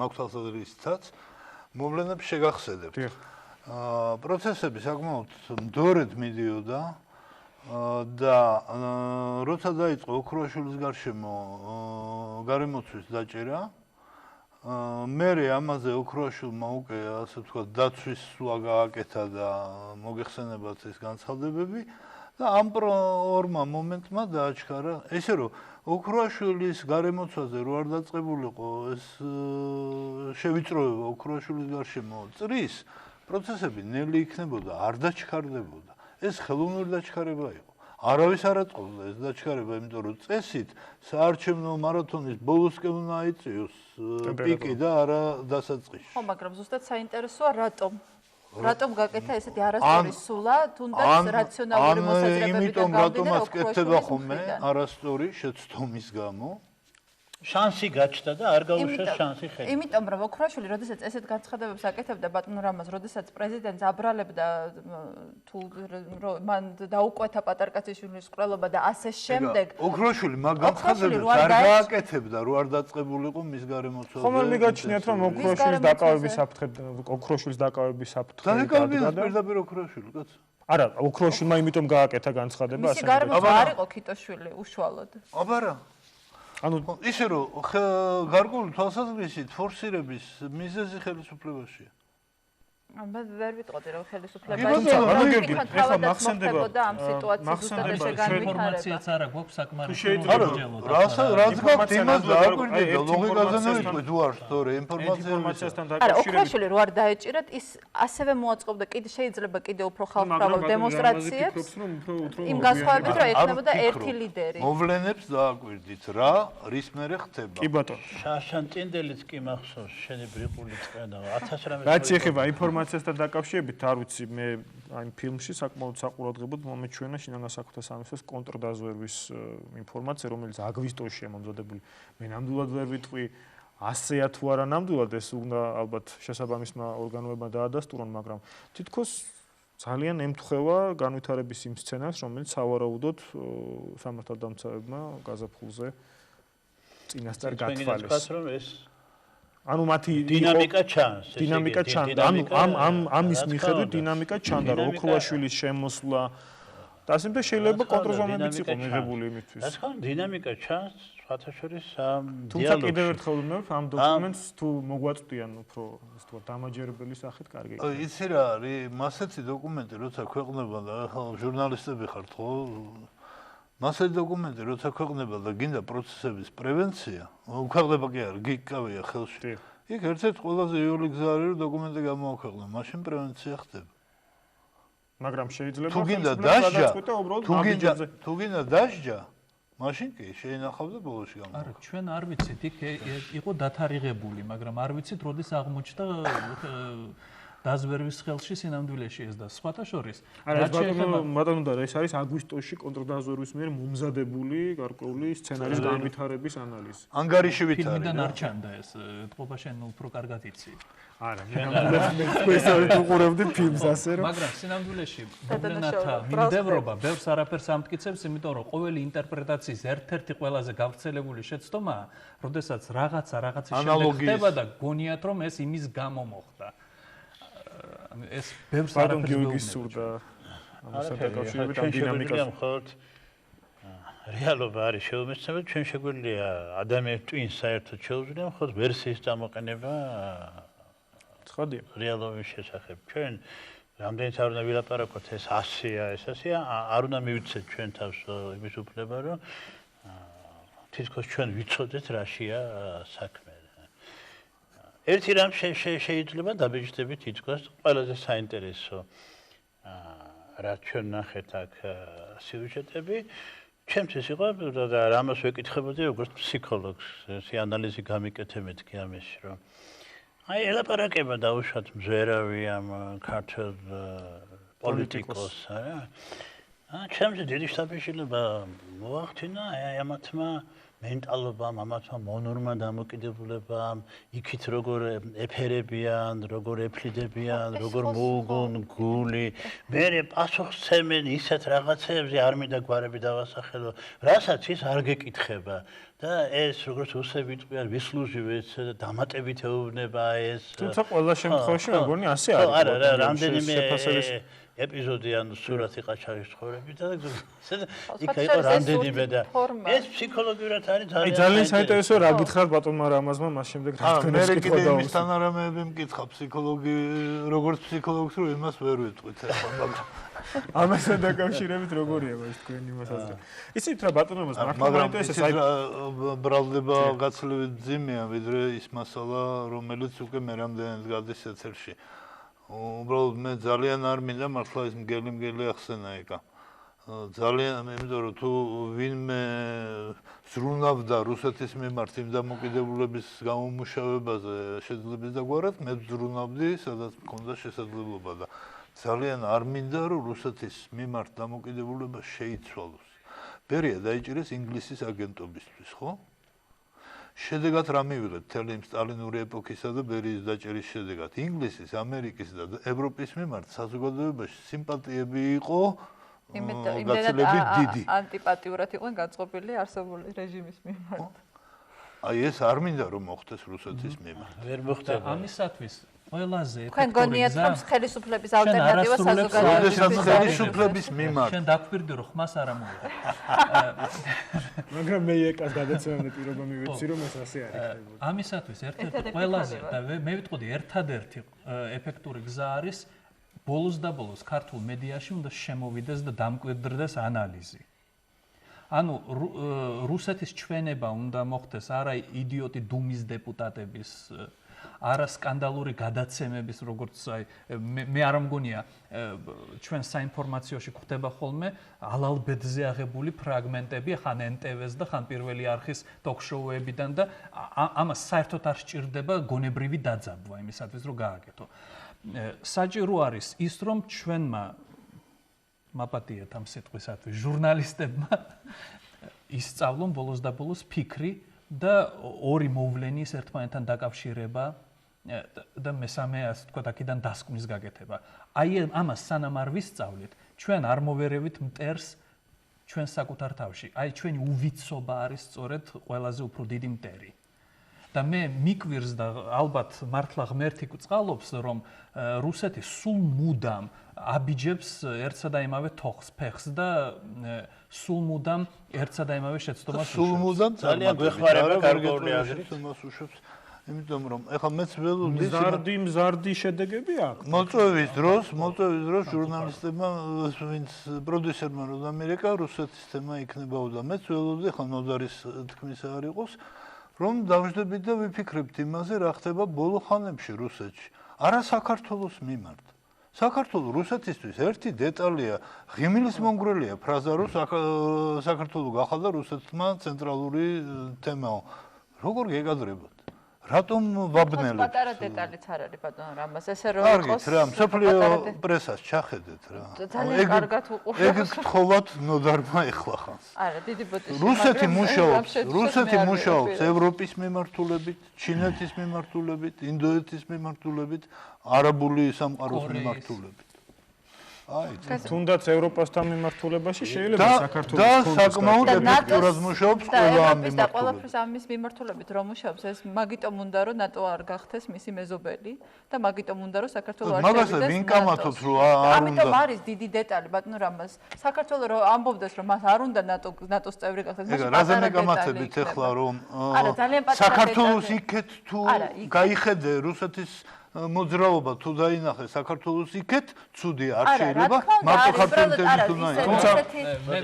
თვალსაზრისითაც მოვლენებს შეგახსენებთ. პროცესები საკმაოდ მდორედ მიდიოდა და როცა დაიწყო ოქროაშვილის გარემოცვის დაჭერა, მერე ამაზე ოქროაშვილმა უკვე ასე ვთქვათ დაცვის სვლა გააკეთა და მოგეხსენებათ ეს განცხადებები და ამ ორმა მომენტმა დააჩქარა ესე რომ ოქროაშვილის გარემოცვაზე რო არ დაწყებულიყო ეს შევიწროება ოქროაშვილის გარშემო წრის პროცესები ნელი იქნებოდა, არ დაჩქარდებოდა. ეს ხელოვნური დაჩქარება იყო. არავის არ აწყობდა ეს დაჩქარება, იმიტომ რომ წესით საარჩევნო მარათონის ბოლოსკენ უნდა აიწიოს პიკი და არა დასაწყისში. ხო, მაგრამ ზუსტად საინტერესოა რატომ გაკეთა ესეთი არასწორი სულა, თუნდაც რაციონალური მოსაზრებებიდან გამომდინარე ოქროაშვილის ხოლმე არასწორი შეცდომის გამო შანსი გაჩნდა და არ გაუშვეს შანსი ხელს. იმიტომ რომ ოქროაშვილი როდესაც ესეთ განცხადებებს აკეთებდა ბატონ რამაზ, როდესაც პრეზიდენტს აბრალებდა თუ მან დაუკვეთა პატარკაციშვილის ყრელობა და ასე შემდეგ. ოქროაშვილი მაგ განცხადებებს არ გააკეთებდა, რო არ დაწყებულიყო მის გარემოცვაზე. ხომ მიგაჩნიათ რომ ოქროაშვილის დაკავების საფრთხე ოქროაშვილის დაკავების საფრთხე დაკავებია პირდაპირ ოქროაშვილი, კაცო. არა, ოქროაშვილმა იმიტომ გააკეთა განცხადება ასე. მისი გარემოცვა არ იყო ქიტოშვილი უშუალოდ. აბარა ანუ ისე რომ გარკვეული თვალსაზრისით ფორსირების მიზეზი ხელისუფლებაშია. ამბა ვერ ვიტყოდი რომ ხელისუფლება ეხლა მახსენდება ამ სიტუაციის ზუსტად ინფორმაციაც არა გვაქვს საკმარისი რაც გაქვთ იმას დააკვირდით ლოგიკაზე ნივიწყოთ უარ სწორი ინფორმაციასთან არა დაკავშირებით ოქროშვილი რო არ დაეჭირათ ის ასევე მოაწყობდა კიდე შეიძლება კიდე უფრო ხალხმრავალ დემონსტრაციებს იმ განსხვავებით რომ ექნებოდა ერთი ლიდერი მოვლენებს დააკვირდით რა რის მერე ხდება კი ბატონო შაშან ტინდელიც კი მახსოვს შენი ბრიყული წენა 1000 რამე რაც ეხება ინფორმაციასთან დაკავშირებით არ ვიცი მე აი ფილმში საკმაოდ საყურადღებოდ მომეჩვენა შინაგან საქმეთა სამინისტროს კონტრდაზვერვის ინფორმაცია რომელიც აგვისტოშია მომზადებული მე ნამდვილად ვერ ვიტყვი 100-ია თუ არა ნამდვილად ეს უნდა ალბათ შესაბამისმა ორგანოებმა დაადასტურონ მაგრამ თითქოს ძალიან ემთხვევა განვითარების იმ სცენარს რომელიც სავარაუდოდ სამართალდამცავებმა გაზაფხულზე წინასწარ გათვალეს ანუ მათი დინამიკა ჩანს დინამიკა ჩანდა ანუ ამის მიხედვით დინამიკა ჩანდა რომ ოქროაშვილის შემოსვლა და ასე და შეიძლება კონტრზომებიც იყო მიღებული იმისთვის რა თქმა უნდა დინამიკა ჩანს სხვათაშორის ამ თუმცა კიდევ ერთხელ ვიმეორებ ამ დოკუმენტს თუ მოგვაწვდიან უფრო ის თქვა დამაჯერებელი სახით კარგი იცი რა არის მასეთი დოკუმენტი როცა ქვეყნება და ჟურნალისტები ხართ ხო მასეთი დოკუმენტი როცა ქვეყნება და გინდა პროცესების პრევენცია ქვეყნება კი არ გიკავია ხელში იქ ერთ-ერთი ყველაზე იოლი გზა არის რომ დოკუმენტი გამოაქვეყნო მაშინ პრევენცია ხდება მაგრამ შეიძლება თუ გინდა დასჯა თუ გინდა დასჯა მაშინ კი შეინახავდა ბოლოში გამო არა ჩვენ არ ვიცით იქ იყო დათარიღებული მაგრამ არ ვიცით როდის აღმოჩნდა დაზვერვის ხელში სინამდვილეში ეს და სხვათა შორის არა ბატონო და ეს არის აგვისტოში კონტრდაზვერვის მიერ მომზადებული გარკვეული სცენარის განვითარების ანალიზი ანგარიში ვით არის ფილმიდან არ ჩანდა ეს ტყობა შენ უფრო კარგად იცი არა მე ესაა უყურებდი ფილმს ასე რომ მაგრამ სინამდვილეში მოვლენათა მიმდევრობა ბევრს არაფერს ამტკიცებს იმიტომ რომ ყოველი ინტერპრეტაციის ერთ-ერთი ყველაზე გავრცელებული შეცდომაა როდესაც რაღაცა რაღაცის შემდეგ ხდება და გონიათ რომ ეს იმის გამო მოხდა ეს ბევრს არაფერს გიორგის სურდა ამასთან დაკავშირებით ამ დინამიკას მხოლოდ რეალობა არის შეუმეცნებელი ჩვენ შეგვიძლია ადამიანის ტვინს საერთოდ შეუძლია მხოლოდ ვერსიის გამოყენება ცხადია რეალობის შესახებ ჩვენ რამდენიც არ უნდა ვილაპარაკოთ ეს 100-ია ეს 100-ია არ უნდა მივიცეთ ჩვენ თავს იმის უფლება რომ თითქოს ჩვენ ვიცოდეთ რაშია საქმე ერთი რამ შეიძლება დაბეჭდებით თითქოს ყველაზე საინტერესო რაც ჩვენ ნახეთ აქ სიუჟეტები ჩემთვის იყო და რამას ვეკითხებოდი როგორც ფსიქოლოგს ეს ანალიზი გამიკეთებთ კი ამაში რომ აი ელაპარაკება დაუშვათ მზვერავი ამ ქართულ პოლიტიკოს არა ჩემს დიდი შტაბიშილება მოახდინა აი ამათმა მენტალობამ, ამათმა მონურმა დამოკიდებულებამ, იქით როგორ ეფერებიან, როგორ ეფლიდებიან, როგორ მოუგონ გული, მერე პასუხსცემენ ისეთ რაღაცებზე არ მინდა გვარები დავასახელო, რასაც ის არ გეკითხება და ეს როგორც უსები ტყვიან ვისლუჟივე ეს დამატებით ეუბნება ეს თუმცა ყველა შემთხვევაში მეგონი ასე არის. არა, რამდენიმე ეპიზოდი ან სურათი ყაჩარის ცხოვრებით და იქ იყო რამდენიმე და ეს ფსიქოლოგიურად არის ძალიან საინტერესო რა გითხარ ბატონმა რამაზმა მას შემდეგ რა თქვენს კითხვა და იმის თანარამეები მკითხა ფსიქოლოგი როგორც ფსიქოლოგს რომ იმას ვერ ვიტყვით ახლა მაგრამ ამასთან დაკავშირებით როგორია ეს თქვენი მასაზრე იცით რა ბატონობას მაგრამ ეს აი ბრალდება გაცილებით ძიმეა ვიდრე ის მასალა რომელიც უკვე მე რამდენად გადის ეთერში უბრალოდ მე ძალიან არ მინდა მართლა ეს მგელი ახსენა ეკა ძალიან იმიტომ რომ თუ ვინმე ზრუნავდა რუსეთის მიმართ იმ დამოკიდებულების გამომუშავებაზე შეძლებს დაგვარად მე ზრუნავდი სადაც მქონდა შესაძლებლობა და ძალიან არ მინდა რომ რუსეთის მიმართ დამოკიდებულება შეიცვალოს ბერია დაიჭირეს ინგლისის აგენტობისთვის ხო შედეგად რა მივიღეთ თელი სტალინური ეპოქისა და ბერიის დაჭერის შედეგად ინგლისის, ამერიკის და ევროპის მიმართ საზოგადოებაში სიმპათიები იყო გაცილებით დიდი. ანტიპატიურად იყვნენ გაწყობილი არსებული რეჟიმის მიმართ. აი ეს არ მინდა რომ მოხდეს რუსეთის მიმართ. ვერ მოხდება. ამისათვის ყველაზე თქვენ გონიათ რომ ხელისუფლების ალტერნატივა როდესაც საზოგადოებისთვის ხელისუფლების მიმართ შენ დაგვირდი რომ ხმას არ ამოიღე. მაგრამ მე ეკას გადაცემამდე პირობა მივეცი რომ ეს ასე არ იქნება. ამისათვის ერთ-ერთი ყველაზე და მე ვიტყოდი ერთადერთი ეფექტური გზა არის ბოლოს და ბოლოს ქართულ მედიაში უნდა შემოვიდეს და დამკვიდრდეს ანალიზი. ანუ რუსეთის ჩვენება უნდა მოხდეს არა იდიოტი დუმის დეპუტატების არა სკანდალური გადაცემების როგორც აი მე არ მგონია ჩვენ საინფორმაციოში გვხდება ხოლმე ალალბედზე აღებული ფრაგმენტები ხან NTV-ს და ხან პირველი არხის ტოქ-შოუებიდან და ამას საერთოდ არ სჭირდება გონებრივი დაძაბვა იმისათვის რომ გააკეთო. საჭირო არის ის რომ ჩვენმა მაპატიეთ ამ სიტყვისათვის ჟურნალისტებმა ისწავლონ ბოლოს და ბოლოს ფიქრი და ორი მოვლენის ერთმანეთთან დაკავშირება და მესამე ასე თქვა აქედან დასკვნის გაკეთება. აი ამას სანამ არ ვისწავლით, ჩვენ არ მოვერევით მტერს ჩვენ საკუთარ თავში. აი ჩვენი უვიცობა არის სწორედ ყველაზე უფრო დიდი მტერი. და მე მიკვირს და ალბათ მართლა ღმერთი გვწყალობს რომ რუსეთი სულ მუდამ აბიჯებს ერთსა და იმავე თოხს ფეხს და სულ მუდამ ერთსა და იმავე შეცდომას სულ მუდამ ძალიან გვეხმარება გარკვეული აზრით იმას უშვებს იმიტომ რომ ეხლა მეც ველოდი მზარდი შედეგები აქვს. მოწვევის დროს ჟურნალისტებმა ვინც პროდიუსერმა რომ ამერიკა რუსეთის თემა იქნებაო და მეც ველოდი ხან ნოდარის თქმისა არ იყოს რომ დავждებით და ვიფიქრებთ იმაზე რა ხდება ბოლო ხანებში რუსეთში არა საქართველოს მიმართ საქართველოს რუსეთისთვის ერთი დეტალია ღიმილის მონგრელია ფრაზა რომ საქართველოს გახალდა რუსეთმა ცენტრალური თემაო როგორ გეკადრებათ რატომ ვაბნელებ? პატარა დეტალიც არ არის ბატონო რამას ესე რომ იყოს. კარგით რა, მსოფლიო პრესას ჩახედეთ რა. ძალიან კარგად უყურებთ. ეგ გთხოვათ ნოდარმა ეხლა ხანს. არა, დიდი ბოდიში. რუსეთი მუშაობს ევროპის მიმართულებით, ჩინეთის მიმართულებით, ინდოეთის მიმართულებით, არაბული სამყაროს მიმართულებით. აი, თუნდაც ევროპასთან მიმართულებაში შეიძლება საქართველოს და საკმაოდ ეფექტურად მუშაობს ყველა ამ მიმართულებით. და ყველაფერს ამის მიმართულებით რომ მუშაობს, ეს მაგიტომ უნდა რომ ნატო არ გახდეს მისი მეზობელი და მაგიტომ უნდა რომ საქართველოს არ შევიდეს. მაგასაც ვინ კამათობს რომ არ უნდა. ამიტომ არის დიდი დეტალი ბატონო რამას. საქართველოს რომ ამბობდეს რომ მას არ უნდა ნატოს წევრი გახდეს, მას რაზე მეკამათებით ახლა რომ საქართველოს იქეთ თუ გაიხედე რუსეთის მოძრაობა თუ დაინახე საქართველოს იქეთ, ცუდი არ შეიძლება, მარტო ქართველების უნდა თუმცა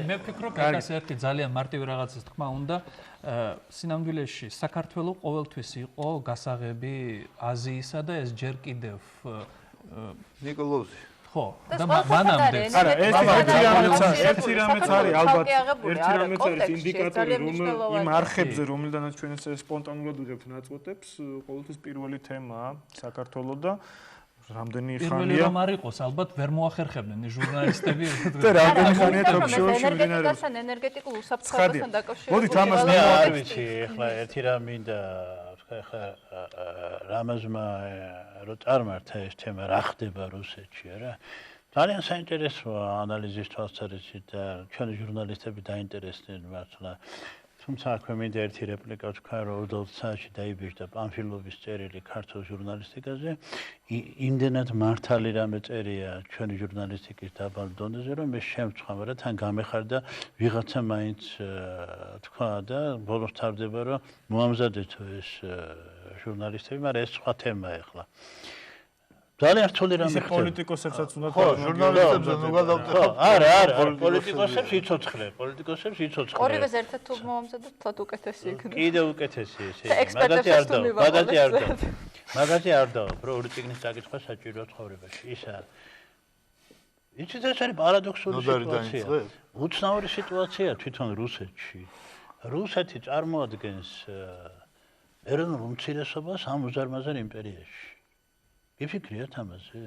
მე ვფიქრობ, ეს ერთი ძალიან მარტივი რაღაცის თქმა უნდა, სინამდვილეში საქართველოს ყოველთვის იყო გასაღები აზიისა და ეს ჯერ კიდევ ნიკოლოზი ხო და მანამდე არა ეს ერთი რამეც არის ალბათ ერთი რამეც არის ინდიკატორი რომ იმ არხებზე რომლიდანაც ჩვენ ეს სპონტანურად ვიღებთ ნაწყვეტებს ყოველთვის პირველი თემაა საქართველოს და რამდენი ხანია პირველი რომ არ იყოს ალბათ ვერ მოახერხებდნენ ჟურნალისტები და რამდენი ხანია თოქ-შოუში მიმდინარეობს ენერგეტიკასთან ენერგეტიკულ უსაფრთხოებასთან დაკავშირებით მოდით ამას არ ვიცი ახლა ერთი რამ მინდა ხა რამაზმა რო წარმართა ეს თემა რა ხდება რუსეთში არა ძალიან საინტერესოა ანალიზის თვალსაზრისით და ჩვენი ჟურნალისტები დაინტერესდნენ მართლა თუმცა აქვე მინდა ერთი რეპლიკა ვთქვა რომ 20 საათში დაიბეჭდა პამფილოვის წერილი ქართულ ჟურნალისტიკაზე იმდენად მართალი რამე წერია ჩვენი ჟურნალისტიკის დაბალ დონეზე რომ მე შემწყვა მაგრამ თან გამეხარდა ვიღაცა მაინც თქვა და ბოლოს თავდება რომ მოამზადეთო ეს ჟურნალისტები მაგრამ ეს სხვა თემაა ახლა ძალიან რთული რამე ხდება. პოლიტიკოსებსაც უნდა ხო, ჟურნალისტებზე ნუ გადავტეხო. არა, პოლიტიკოსებს იცოცხლე. ორივეს ერთად თუ მოამზადოთ, თოთ უკეთესი იქნება. კიდე უკეთესი ესე. მაგაზე არ დავა, რო ორი წიგნის დაკითხვა საჭიროა ცხოვრებაში. ის არა. იცით ეს არის პარადოქსული სიტუაცია. უცნაური სიტუაცია თვითონ რუსეთში. რუსეთი წარმოადგენს ეროვნულ უმცირესობას ამ უზარმაზარ იმპერიაში. გიფიქრიათ ამაზე?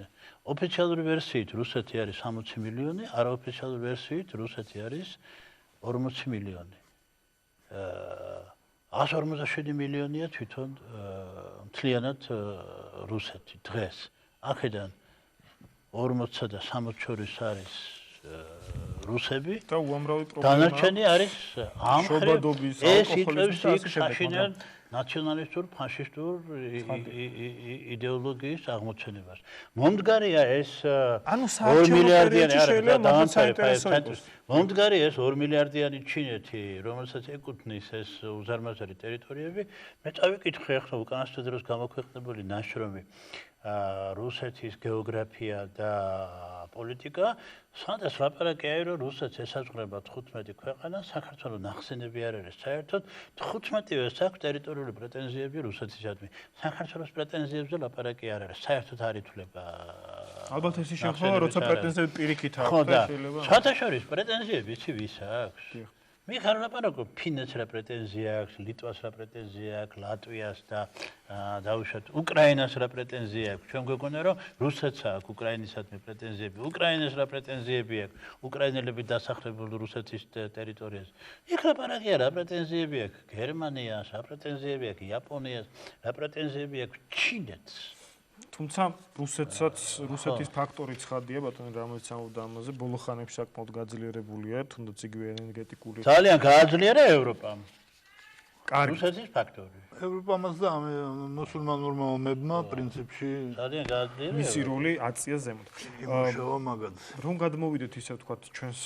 ოფიციალური ვერსიით რუსეთი არის 60 მილიონი, არაოფიციალური ვერსიით რუსეთი არის 40 მილიონი. 157 მილიონია თვითონ მთლიანად რუსეთი დღეს. აქედან 40-სა და 60 შორის არის რუსები და უამრავი პრობლემა. დანარჩენი არის ამ შობადობის, ეს იწევს იქ საშინელ ნაციონალისტურ ფაშისტურ იდეოლოგიის აღმოცენებას. მომდგარია ეს 2 მილიარდიანი მომდგარია ეს 2 მილიარდიანი ჩინეთი, რომელსაც ეკუთვნის ეს უზარმაზარი ტერიტორიები. მე წავიკითხე ახლა უკანასკნელ დროს გამოქვეყნებული ნაშრომი რუსეთის გეოგრაფია და პოლიტიკა, სადაც ლაპარაკია, რომ რუსეთს ესაზღვრება 15 ქვეყანა, საქართველოს ნახსენები არ არის საერთოდ, 15-ვეს აქვს ტერიტორიული პრეტენზიები რუსეთისადმი. საქართველოს პრეტენზიებზე ლაპარაკი არ არის, საერთოდ არ ითვლება. ალბათ ეს შეეხება, როცა პრეტენზიები პირიქით აქვს, შეიძლება. საერთაშორის პრეტენზიები იცი ვის აქვს? მე ხარ ლაპარაკობ, ფინეთს რა პრეტენზია აქვს, ლიტვას რა პრეტენზია აქვს, ლატვიას და დაუშვათ უკრაინას რა პრეტენზია აქვს. ჩვენ გვეგონა რომ რუსეთს აქვს უკრაინისადმი პრეტენზიები, უკრაინას რა პრეტენზიები აქვს, უკრაინელები დასახლებული რუსეთის ტერიტორიაზე. იქ ლაპარაკია რა პრეტენზიები აქვს, გერმანიას რა პრეტენზიები აქვს, იაპონიას რა პრეტენზიები აქვს, ჩინეთს. თუმცა რუსეთის ფაქტორი ცხადია, ბატონო რომელიც ამბობდა ამაზე, ბოლო ხანებში საკმაოდ გაძლიერებულია, თუნდაც იგივე ენერგეტიკული. ძალიან გააძლიერა ევროპამ. რუსეთის ფაქტორი. ევროპამაც და მუსულმანურმა ომებმა პრინციპში ძალიან გააძლიერა. მისი როლი აწია ზემოთ. იმუშავა მაგაზე. რომ გადმოვიდეთ ისე ვთქვათ ჩვენს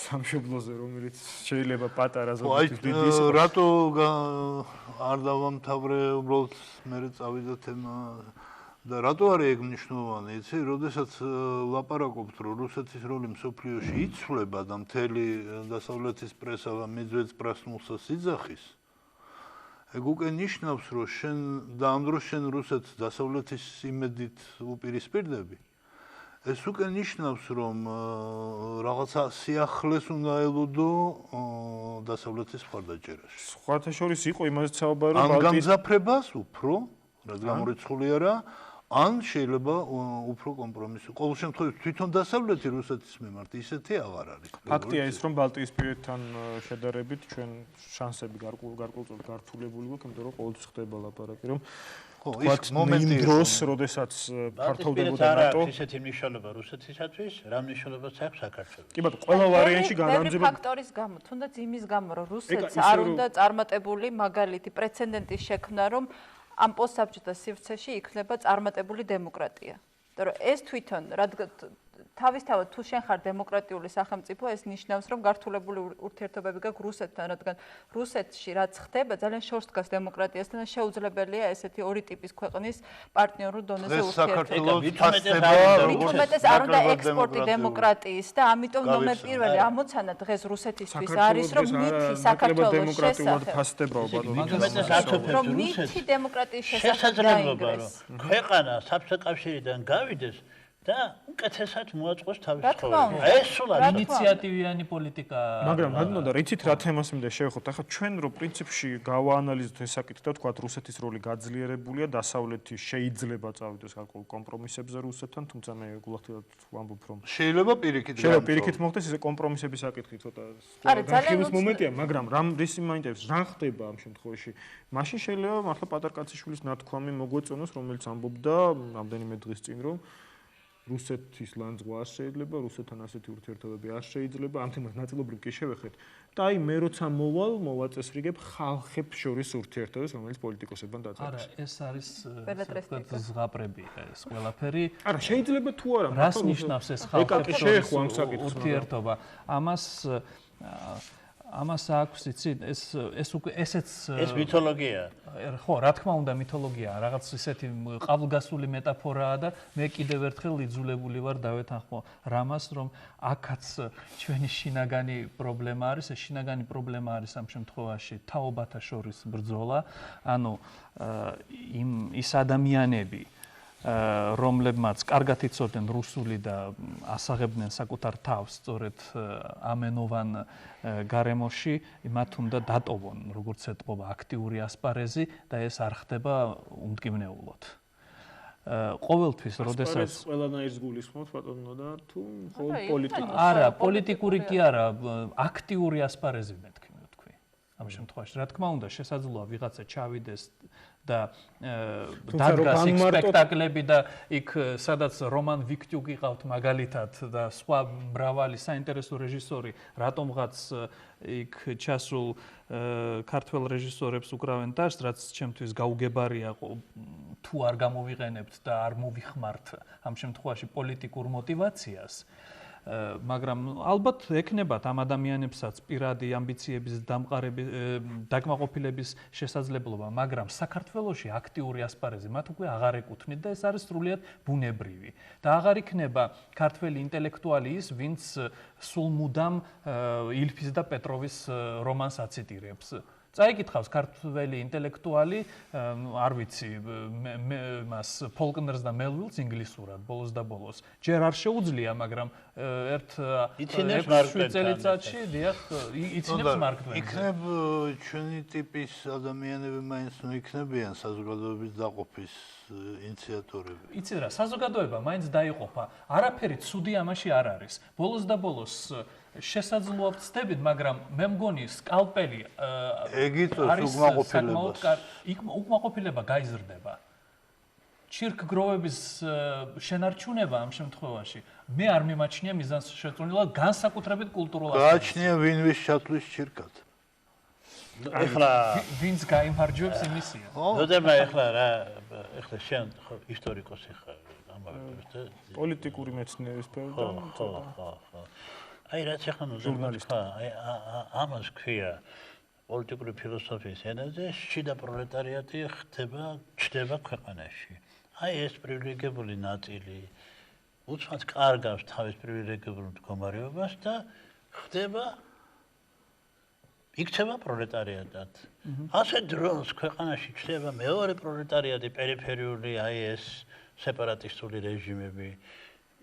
სამშობლოზე, რომელიც შეიძლება პატარა ზოგადად დიდი ის. რატო არ დავამთავრე უბრალოდ მე წავიდა თემა და რატო არის ეგ მნიშვნელოვანი, იცი, როდესაც ლაპარაკობთ, რომ რუსეთის როლი მსოფლიოში იცვლება და მთელი დასავლეთის პრესა მიწვევს პრასნულსა სიძახის, ეგ უკვე ნიშნავს, რომ შენ და ამ დროს შენ რუსეთს დასავლეთის იმედით უპირისპირდები. ეს უკვე ნიშნავს, რომ რაღაცა სიახლეს უნდა ელოდო დასავლეთის მხარდაჭერაში. სხვათა შორის იყო იმაზე საუბარი, რომ გამძაფრებას უფრო, რაც გამორიცხული არა, ან შეიძლება უფრო კომპრომისი. ყოველ შემთხვევაში თვითონ დასავლეთი რუსეთის მიმართ ისეთი აღარ არის. ფაქტია ის, რომ ბალტიისპირეთთან შედარებით ჩვენ შანსები გარკვეულწილად გართულებული გვაქვს, იმიტომ რომ ყოველთვის ხდება ლაპარაკი, რომ ის მომენტი დროს, როდესაც ფართოვდებოდა ნატო, ისეთი მნიშვნელობა რუსეთისათვის, რა მნიშვნელობაც აქვს საქართველოს. კი ბატონო, ყველა ვარიანტში განამძება ფაქტორის გამო, თუნდაც იმის გამო, რომ რუსეთს არ უნდა წარმატებული მაგალითი პრეცედენტი შექმნა, რომ ამ პოსტსაბჭოთა სივრცეში იქნება წარმატებული დემოკრატია. იმიტომ რომ ეს თვითონ, რადგან თავისთავად თუ შენ ხარ დემოკრატიული სახელმწიფო, ეს ნიშნავს, რომ გართულებული ურთიერთობები გაქვს რუსეთთან, რადგან რუსეთში რაც ხდება, ძალიან შორს დგას დემოკრატიასთან და შეუძლებელია ესეთი ორი ტიპის ქვეყნის პარტნიორულ დონეზე ურთიერთობა. მithumetes არ უნდა ექსპორტი დემოკრატიის და ამიტომ ნომერ პირველი ამოცანა დღეს რუსეთისთვის არის, რომ მითი საქართველოს შესახებ, რომ მითი დემოკრატიის შესახებ დაინგრეს. ქვეყანა საბჭოთა გავიდეს და უკეთესად მოაწყოს თავის ცხოვრებას. ეს სულ არის ინიციატივიანი პოლიტიკა. მაგრამ გადმოდა, რითით რა თემას მინდა შევეხოთ? ახლა ჩვენ რო პრინციპში გავაანალიზოთ ეს საკითხი და ვთქვათ, რუსეთის როლი გაძლიერებულია, დასავლეთი შეიძლება წავიდეს გარკვეულ კომპრომისებზე რუსეთთან, თუმცა მე გულახდილად ვამბობ, რომ შეიძლება პირიქით მოხდეს ეს კომპრომისების საკითხი ცოტა განხილვის მომენტია, მაგრამ რისი მაინტერესებს, რა ხდება ამ შემთხვევაში? მაშინ შეიძლება მართლა პატარკაციშვილის ნათქვამი მოგვეწონოს, რომელიც ამბობდა რამდენიმე დღის წინ, რომ რუსეთის ლანძღვა არ შეიძლება, რუსეთთან ასეთი ურთიერთობები არ შეიძლება, ამ თემას ნაწილობრივ კი შევეხეთ. და აი მე როცა მოვაწესრიგებ ხალხებს შორის ურთიერთობებს, რომელიც პოლიტიკოსებთან დაწერეს. არა, ეს არის ზღაპრები ეს ყველაფერი. არა, შეიძლება თუ არა, რას ნიშნავს ეს ხალხებს შორის ურთიერთობა? ამას აქვს, იცი, ეს უკვე ესეც ეს მითოლოგია. ხო, რა თქმა უნდა, მითოლოგია, რაღაც ისეთი ყავლგასული მეტაფორაა და მე კიდევ ერთხელ იძულებული ვარ დავეთანხმო რამას, რომ აქაც ჩვენი შინაგანი პრობლემა არის, ეს შინაგანი პრობლემა არის ამ შემთხვევაში თაობათა შორის ბრძოლა, ანუ ის ადამიანები რომლებმაც კარგად იცოდნენ რუსული და ასაღებდნენ საკუთარ თავს სწორედ ამენოვან გარემოში, მათ უნდა დატოვონ, როგორც ეთყობა, აქტიური ასპარეზი და ეს არ ხდება უმტკივნეულოდ. ყოველთვის, როდესაც ყველანაირს გულისხმობთ, ბატონო და თუ მხოლოდ პოლიტიკურ. არა, პოლიტიკური კი არა, აქტიური ასპარეზი მეთქი. ამ შემთხვევაში. რა თქმა უნდა, შესაძლოა ვიღაცა ჩავიდეს და დადგას იქ სპექტაკლები და იქ სადაც რომან ვიქტიუკი ყავთ მაგალითად და სხვა მრავალი საინტერესო რეჟისორი რატომღაც იქ ჩასულ ქართველ რეჟისორებს უკრავენ დაშს, რაც ჩემთვის გაუგებარია თუ არ გამოვიყენებთ და არ მოვიხმართ ამ შემთხვევაში პოლიტიკურ мотивაციას. მაგრამ ალბათ ექნებათ ამ ადამიანებსაც პირადი ამბიციების დაკმაყოფილების შესაძლებლობა, მაგრამ საქართველოში აქტიური ასპარეზი მათ უკვე აღარ ეკუთვნით და ეს არის სრულიად ბუნებრივი. და აღარ იქნება ქართველი ინტელექტუალი ის, ვინც სულ მუდამ ილფის და პეტროვის რომანს აციტირებს. წაიკითხავს ქართველი ინტელექტუალი, არ ვიცი, მას ფოლკნერს და მელვილს ინგლისურად ბოლოს და ბოლოს. ჯერ არ შეუძლია, მაგრამ ერთ 6 წელიწადში დიახ, იცინებს მარკ ტვენზე. იქნებ ჩვენი ტიპის ადამიანები მაინც ნუ იქნებიან საზოგადოების დაყოფის ინიციატორები. იცი რა, საზოგადოება მაინც დაიყოფა. არაფერი ცუდი ამაში არ არის. ბოლოს და ბოლოს შესაძლოა ვწდებით, მაგრამ მე მგონი სკალპელი არის უკმაყოფილებას. უკმაყოფილება გაიზრდება. ჩირკგროვების შენარჩუნება ამ შემთხვევაში მე არ მიმაჩნია მიზანს შეწუნილად განსაკუთრებით კულტურულ ასპექტს. გააჩნია ვინვის ჩათვლის ჩირკად. ეხლა ვინც გაიმარჯვებს იმისია. ნოდემა ეხლა რა, ეხლა შენ ისტორიკოსი ხარ, ამავე პოლიტიკური მეცნიერის ფერდა. ხო. აი რაც ახლა ჟურნალისტი აი ამას ქვია პოლიტიკური ფილოსოფიის ენაზე შიდა პროლეტარიატი ჩდება ქვეყანაში. აი ეს პრივილეგირებული ნაწილი უცბად კარგავს თავის პრივილეგირებულ მდგომარეობას და იქცევა პროლეტარიატად. ასე დროს ქვეყანაში ჩდება მეორე პროლეტარიატი, პერიფერიული აი ეს სეპარატისტული რეჟიმები.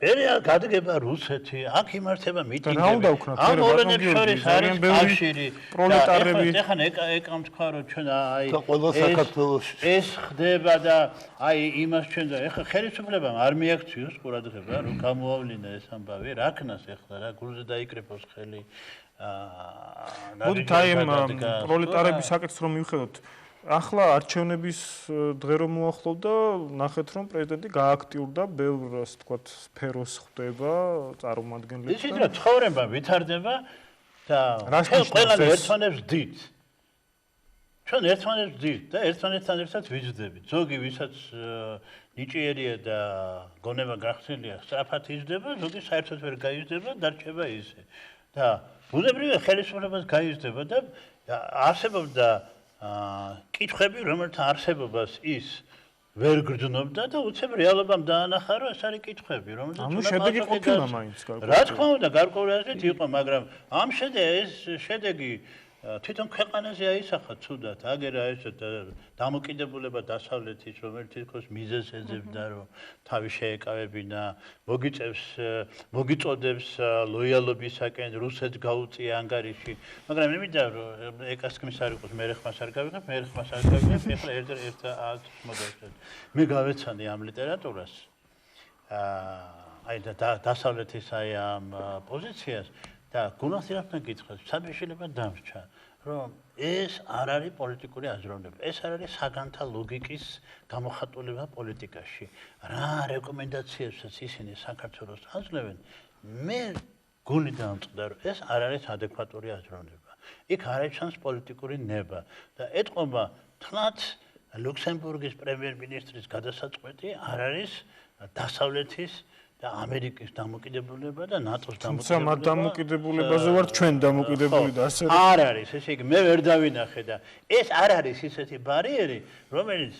ერეალ გადგება რუსეთი, აქ იმართება მიტინგები. ამ ორენებს შორის არის კავშირი. პროლეტარები. ეხლა ეკამ თქვა რომ ჩვენ აი ყველა საქართველოში ეს ხდება და აი იმას ჩვენ და ეხლა ხელისუფლებამ არ მიაქციოს ყურადღება რომ გამოავლინა ეს ამბავი, რა ქნას ეხლა რა გულზე დაიკრიფოს ხელი. მოდით აი ამ პროლეტარების საკითხს რომ მივხედოთ. ახლა არჩევნების დღე რომ მოახლოვდა, ნახეთ რომ პრეზიდენტი გააქტიურდა, ბევრ ასე ვთქვათ, სფეროს ხვდება წარმომადგენლებთან. ისიც რა ცხოვრება ვითარდება და ყველა ერთმანეთს ვდით. ჩვენ ერთმანეთს ვდით და ერთმანეთთან ერთად ვიზრდებით. ზოგი ვისაც ნიჭიერია და გონება გახსნილია, სწრაფად იზრდება, ზოგი საერთოდ ვერ გაიზრდება, დარჩება ისე. და ბუნებრივია ხელისუფლებას გაიზრდება და არსებობდა კითხვები, რომელთა არსებობას ის ვერ გრძნობდა და უცებ რეალობამ დაანახა, რომ ეს არის კითხვები, რომელთაც ანუ შედეგი ყოფილა მაინც გარკვეულ. რა თქმა უნდა, გარკვეული აზრით იყო, მაგრამ ამ შედეგი თვითონ ქვეყანაზე აისახა ცუდად, აგერა ეს დამოკიდებულება დასავლეთის, რომელიც თითქოს მიზეზს ეძებდა, რომ თავი შეეკავებინა, მოგიწოდებს ლოიალობისაკენ, რუსეთს გაუწია ანგარიში, მაგრამ იმიდა რომ ეკასკმის არ იყოს, მე ხმას არ გავიღებ, ეხლა ერთ მოგეცეთ. მე გავეცანი ამ ლიტერატურას. აი დასავლეთის აი ამ პოზიციას და გულახდილებთან გითხრათ, სამშილება დამრჩა, რომ ეს არ არის პოლიტიკური აზროვნება, ეს არ არის საგანთა ლოგიკის გამოხატულება პოლიტიკაში. რა რეკომენდაციებსაც ისინი საქართველოს აძლევენ, მე გული დამწყდა, რომ ეს არ არის ადეკვატური აზროვნება. იქ არ ჩანს პოლიტიკური ნება და ეთყობა თლათ ლუქსემბურგის პრემიერ-მინისტრის გადასაწყვეტი არ არის დასავლეთის და ამერიკის დამოკიდებულება და ნატოს დამოკიდებულება. თუმცა მათ დამოკიდებულებაზე ვართ ჩვენ დამოკიდებული და ასე არ არის, ესე იგი მე ვერ დავინახე და ეს არ არის ისეთი ბარიერი, რომელიც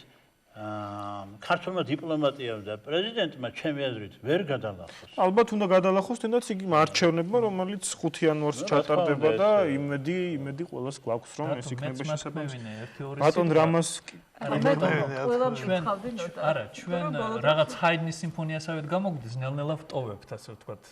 ქართულმა დიპლომატიამ და პრეზიდენტმა ჩემი აზრით ვერ გადალახოს. ალბათ უნდა გადალახოს თუნდაც იგი არჩევნებმა, რომელიც 5 იანვარს ჩატარდება და იმედი ყველას გვაქვს, რომ ეს იქნება შესაძლებელი. ბატონ რამას არა, ჩვენ რაღაც ჰაიდნის სიმფონიასავით გამოგვდის, ნელ-ნელა ვტოვებთ, ასე ვთქვათ.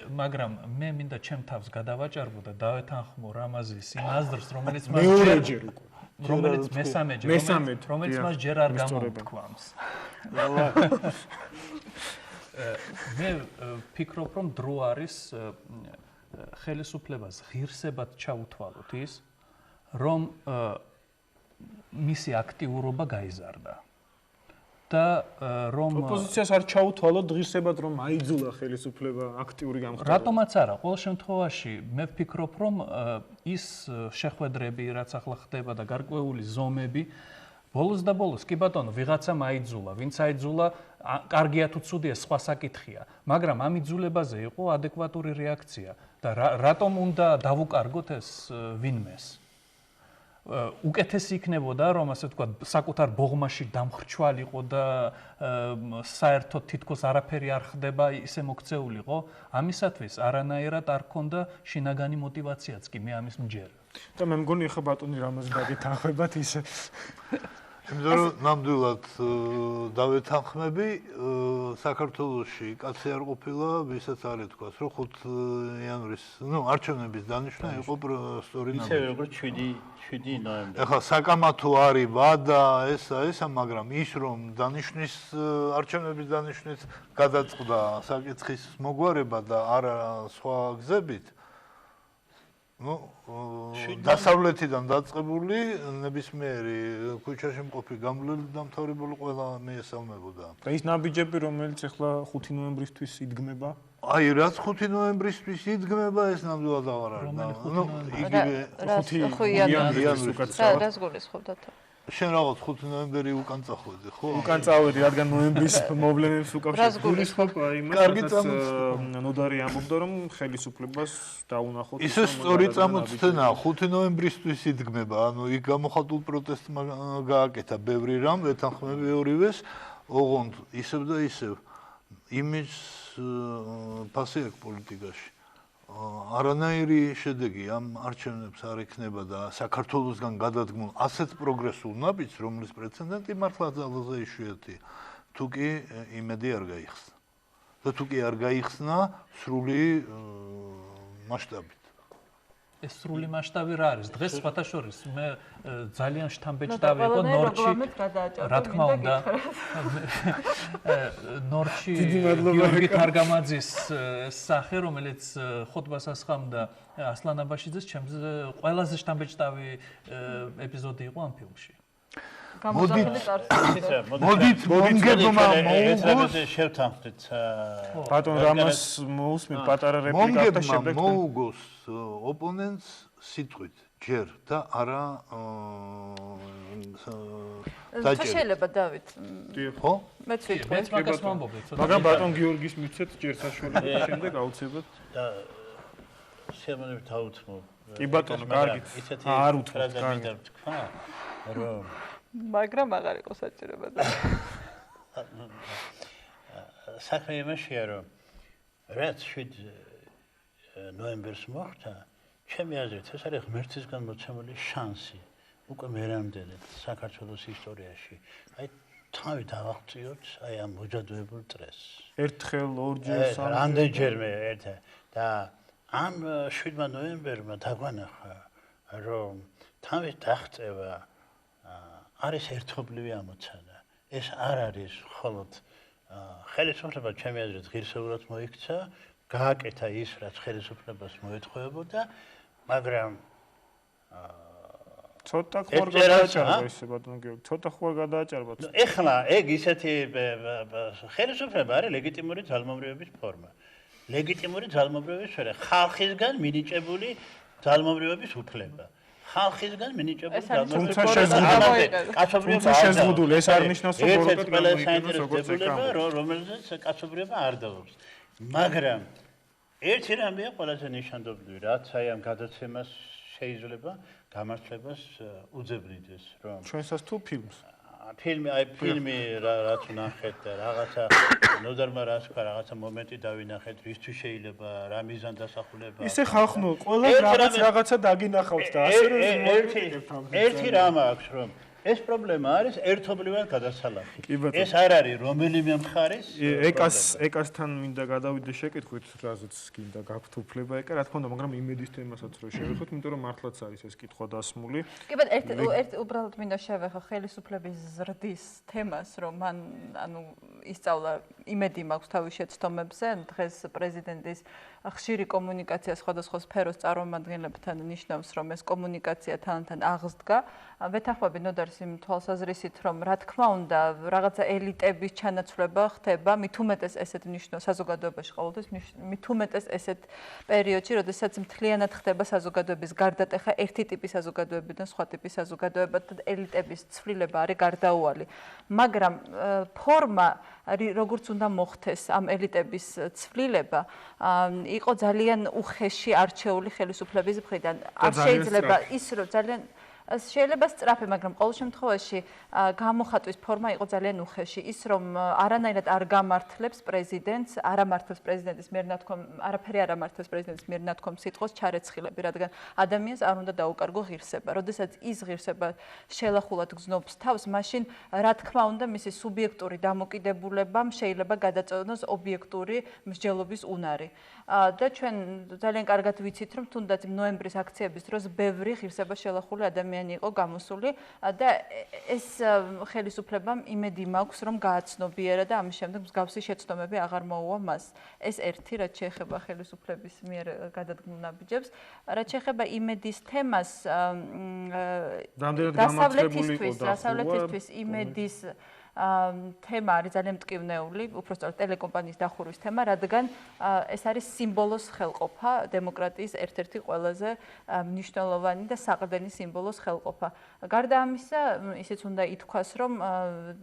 მაგრამ მე მინდა ჩემ თავს გადავაჭარბო და დავეთანხმო რამაზის იმ აზრს, რომელიც მას მეორეჯერ უკვე რომელიც მესამეჯერ, რომელიც მას ჯერ არ გამოთქვამს. მე ვფიქრობ, რომ დრო არის ხელისუფლებას ღირსებად ჩაუთვალოთ ის, რომ მისი აქტიურობა გაიზარდა. და რომ ოპოზიციას არ ჩაუთვალოთ ღირსებად რომ აიძულა ხელისუფლება აქტიური გამხდარება. რატომაც არა, ყოველ შემთხვევაში მე ვფიქრობ რომ ის შეხვედრები რაც ახლა ხდება და გარკვეული ზომები ბოლოს და ბოლოს კი ბატონო ვიღაცამ აიძულა, ვინც აიძულა, კარგია თუ ცუდია სხვა საკითხია, მაგრამ ამ იძულებაზე იყო ადეკვატური რეაქცია და რატომ უნდა დავუკარგოთ ეს ვინმეს? უკეთესი იქნებოდა რომ ასე ვთქვათ საკუთარ ბოღმაში დამხრჩვალიყო და საერთოდ თითქოს არაფერი არ ხდება ისე მოქცეულიყო ამისათვის არანაირად არ ქონდა შინაგანი мотиваციაც კი მე ამის მჯერა და მე მგონი ხა ბატონი რამაზნაგი თანხმებათ ისე იმიტომ რომ ნამდვილად დავეთანხმები საქართველოში კაცი არ ყოფილა ვისაც არ ეთქვას რომ 5 იანვრის არჩევნების დანიშვნა იყო სწორი ნაბიჯი. ისე როგორც 7 ნოემბერი. ეხლა საკამათო არის ვადა ესა, მაგრამ ის რომ დანიშვნის არჩევნების დანიშვნის გადაწყდა საკითხის მოგვარება და არა სხვა გზებით დასავლეთიდან დაწყებული ნებისმიერი ქუჩაში მყოფი გამლული დამთავრებული ყველა მიესალმებოდა. და ის ნაბიჯები რომელიც ახლა 5 ნოემბრისთვის იდგმება? აი რაც 5 ნოემბრისთვის იდგმება ეს ნამდვილად აღარ არის. იგივე 5 იანვრის უკაცრავად. რას გულისხმობთ? შენ რაღაც 5 ნოემბერი უკან წახვედი, ხო? უკან წავედი, რადგან ნოემბრის მოვლენებს უკავშირდება. გულისხმობ იმას, კარგი ნოდარი ამბობდა, რომ ხელისუფლებას დაუნახოთ. ისე სწორი წამოწთენა 5 ნოემბრისთვის იდგმება, ანუ იქ გამოხატულ პროტესტმა გააკეთა ბევრი რამ, ვეთანხმები ორივეს, ოღონდ ისევ და ისევ იმის ფასი აქვს პოლიტიკაში. არანაირი შედეგი ამ არჩევნებს არ ექნება და საქართველოსგან გადადგმულ ასეთ პროგრესულ ნაბიჯს, რომლის პრეცედენტი მართლა ძალზე იშვიათია. თუ კი იმედი არ გაიხსნა. და თუ კი არ გაიხსნა სრული მასშტაბით. ეს სრული მასშტაბი რა არის? დღეს სხვათა შორის მე ძალიან შთამბეჭდავი იყო ნორჩი. რა თქმა უნდა. ნორჩი გიორგი თარგამაძის სახე, რომელიც ხოტბას ასხამდა ასლან აბაშიძეს, ჩემს ყველაზე შთამბეჭდავი ეპიზოდი იყო ამ ფილმში. მოდით მომგებმა მოუგოს შევთანხმდით ბატონ რამას მოусმით პატარა რეპლიკა და შემდეგ მოუგოს ოპონენტს სიტყვით ჯერ და არა თუ შეიძლება დავით ხო? მეც ვიტყვი მეც მაგას ვამბობ ცოტა მაგრამ ბატონ გიორგის მიცეთ ჯერ საშუალება შემდეგ აუცილებლად და შემოვიდეთ აუთმო კი ბატონო კარგით არ უთხრათ კარგი თქვა რომ მაგრამ აღარ იყო საჭიროება. საქმე იმაშია რომ რაც 7 ნოემბერს მოხდა, ჩემი აზრით ეს არის ღმერთისგან მოცემული შანსი უკვე მერამდენე საქართველოს ისტორიაში. აი თავი დავაღწიოთ აი ამ მოჯადოებულ წრეს. ერთხელ, ორჯერ, სამჯერ. რამდენჯერმე ერთხელ და ამ 7 ნოემბერმა დაგვანახა რომ თავის დაღწევა არის ერთობლივი ამოცანა. ეს არ არის მხოლოდ ხელისუფლება ჩემი აზრით ღირსეულად მოიქცა, გააკეთა ის, რაც ხელისუფლებას მოეთხოვებოდა, მაგრამ ცოტა ხوار გადააჭარბა ისე ბატონო გიორგი, ცოტა ხوار გადააჭარბა. ეხლა ეგ ისეთი ხელისუფლება არის ლეგიტიმური ძალმომრიობის ფორმა. ლეგიტიმური ძალმომრიობის სფერო, ხალხისგან მინიჭებული ძალმომრიობის უფლება. ხალხისგან მინიჭებული თუმცა შეზღუდული ეს არ ნიშნავს რომ ბოროტად გამოიყენოს როგორც ეკრანი რომელზეც კაცობრიობა არ დავობს მაგრამ ერთი რამეა ყველაზე ნიშანდობლივი რაც აი ამ გადაცემას შეიძლება გამართლებას უძებნიდეს რომ ჩვენსაც თუ ფილმს ფილმი რაც ნახეთ და რაღაცა ნოდარმა რას თქვა რაღაცა მომენტი დავინახეთ ვისთვის შეიძლება რა მიზან დასახულება ისე ხალხნო ყველა რაღაცა დაგინახავთ და ასე რომ ერთი რამ აქვს რომ ეს პრობლემა არის ერთობლივად გადასალახი. კი, ბატონო. ეს არ არის რომელიმე მხარის ეკასთან მინდა გადავიდე შეკითხვით, რაზეც გინდა გაქვთ უფლება ეკა, რა თქმა უნდა, მაგრამ იმედის თემასაც რო შევეხოთ, იმიტომ რომ მართლაც არის ეს კითხვა დასმული. კი, ბატონო, ერთ უბრალოდ მინდა შევეხო ხელისუფლების ზრდის თემას, რომ მან ისწავლა იმედი მაქვს თავის შეცდომებზე, დღეს პრეზიდენტის ხშირი კომუნიკაცია სხვადასხვა სფეროს წარმომადგენლებთან ნიშნავს, რომ ეს კომუნიკაცია თანდათან აღსდგა. ვეთანხმები ნოდარს იმ თვალსაზრისით, რომ რა თქმა უნდა, რაღაცა ელიტების ჩანაცვლება ხდება, მით უმეტეს ესეთ ნიშნავს საზოგადოებაში ყოველთვის, მით უმეტეს ესეთ პერიოდში, როდესაც მთლიანად ხდება საზოგადოების გარდატეხა ერთი ტიპის საზოგადოებიდან სხვა ტიპის საზოგადოებად, ელიტების ცვლილება არის გარდაუვალი. მაგრამ ფორმა, როგორც უნდა მოხდეს ამ ელიტების ცვლილება, იყო ძალიან უხეში არჩეული ხელისუფლების მხრიდან. არ შეიძლება ის რომ ძალიან შეიძლება სწრაფი, მაგრამ ყოველ შემთხვევაში გამოხატვის ფორმა იყო ძალიან უხეში. ის რომ არანაირად არ გამართლებს პრეზიდენტს, არამართლებს პრეზიდენტის მიერ ნათქვამ, არაფერი არ ამართლებს პრეზიდენტის მიერ ნათქვამ სიტყვის ჩარეცხილები, რადგან ადამიანს არ უნდა დაუკარგო ღირსება. როდესაც ის ღირსება შელახულად გზნობს თავს, მაშინ რა თქმა უნდა მისი სუბიექტური დამოკიდებულებამ შეიძლება გადაწყვეტოს ობიექტური მსჯელობის უნარი. და ჩვენ ძალიან კარგად ვიცით, რომ თუნდაც ნოემბრის აქციების დროს ბევრი ღირსება შელახული ადამიანი იყო გამოსული და ეს ხელისუფლებამ იმედი მაქვს, რომ გააცნობიერა და ამის შემდეგ მსგავსი შეცდომები აღარ მოუვა მას. ეს ერთი, რაც შეეხება ხელისუფლების მიერ გადადგმულ ნაბიჯებს, რაც შეეხება იმედის თემას, დასავლეთისთვის იმედის თემა არის ძალიან მტკივნეული, უпростоრად ტელეკომპანიის დახურვის თემა, რადგან ეს არის სიმბოლოს ხელყოფა, დემოკრატიის ერთ-ერთი ყველაზე მნიშვნელოვანი და საყრდენი სიმბოლოს ხელყოფა. გარდა ამისა, ისიც უნდა ითქვას, რომ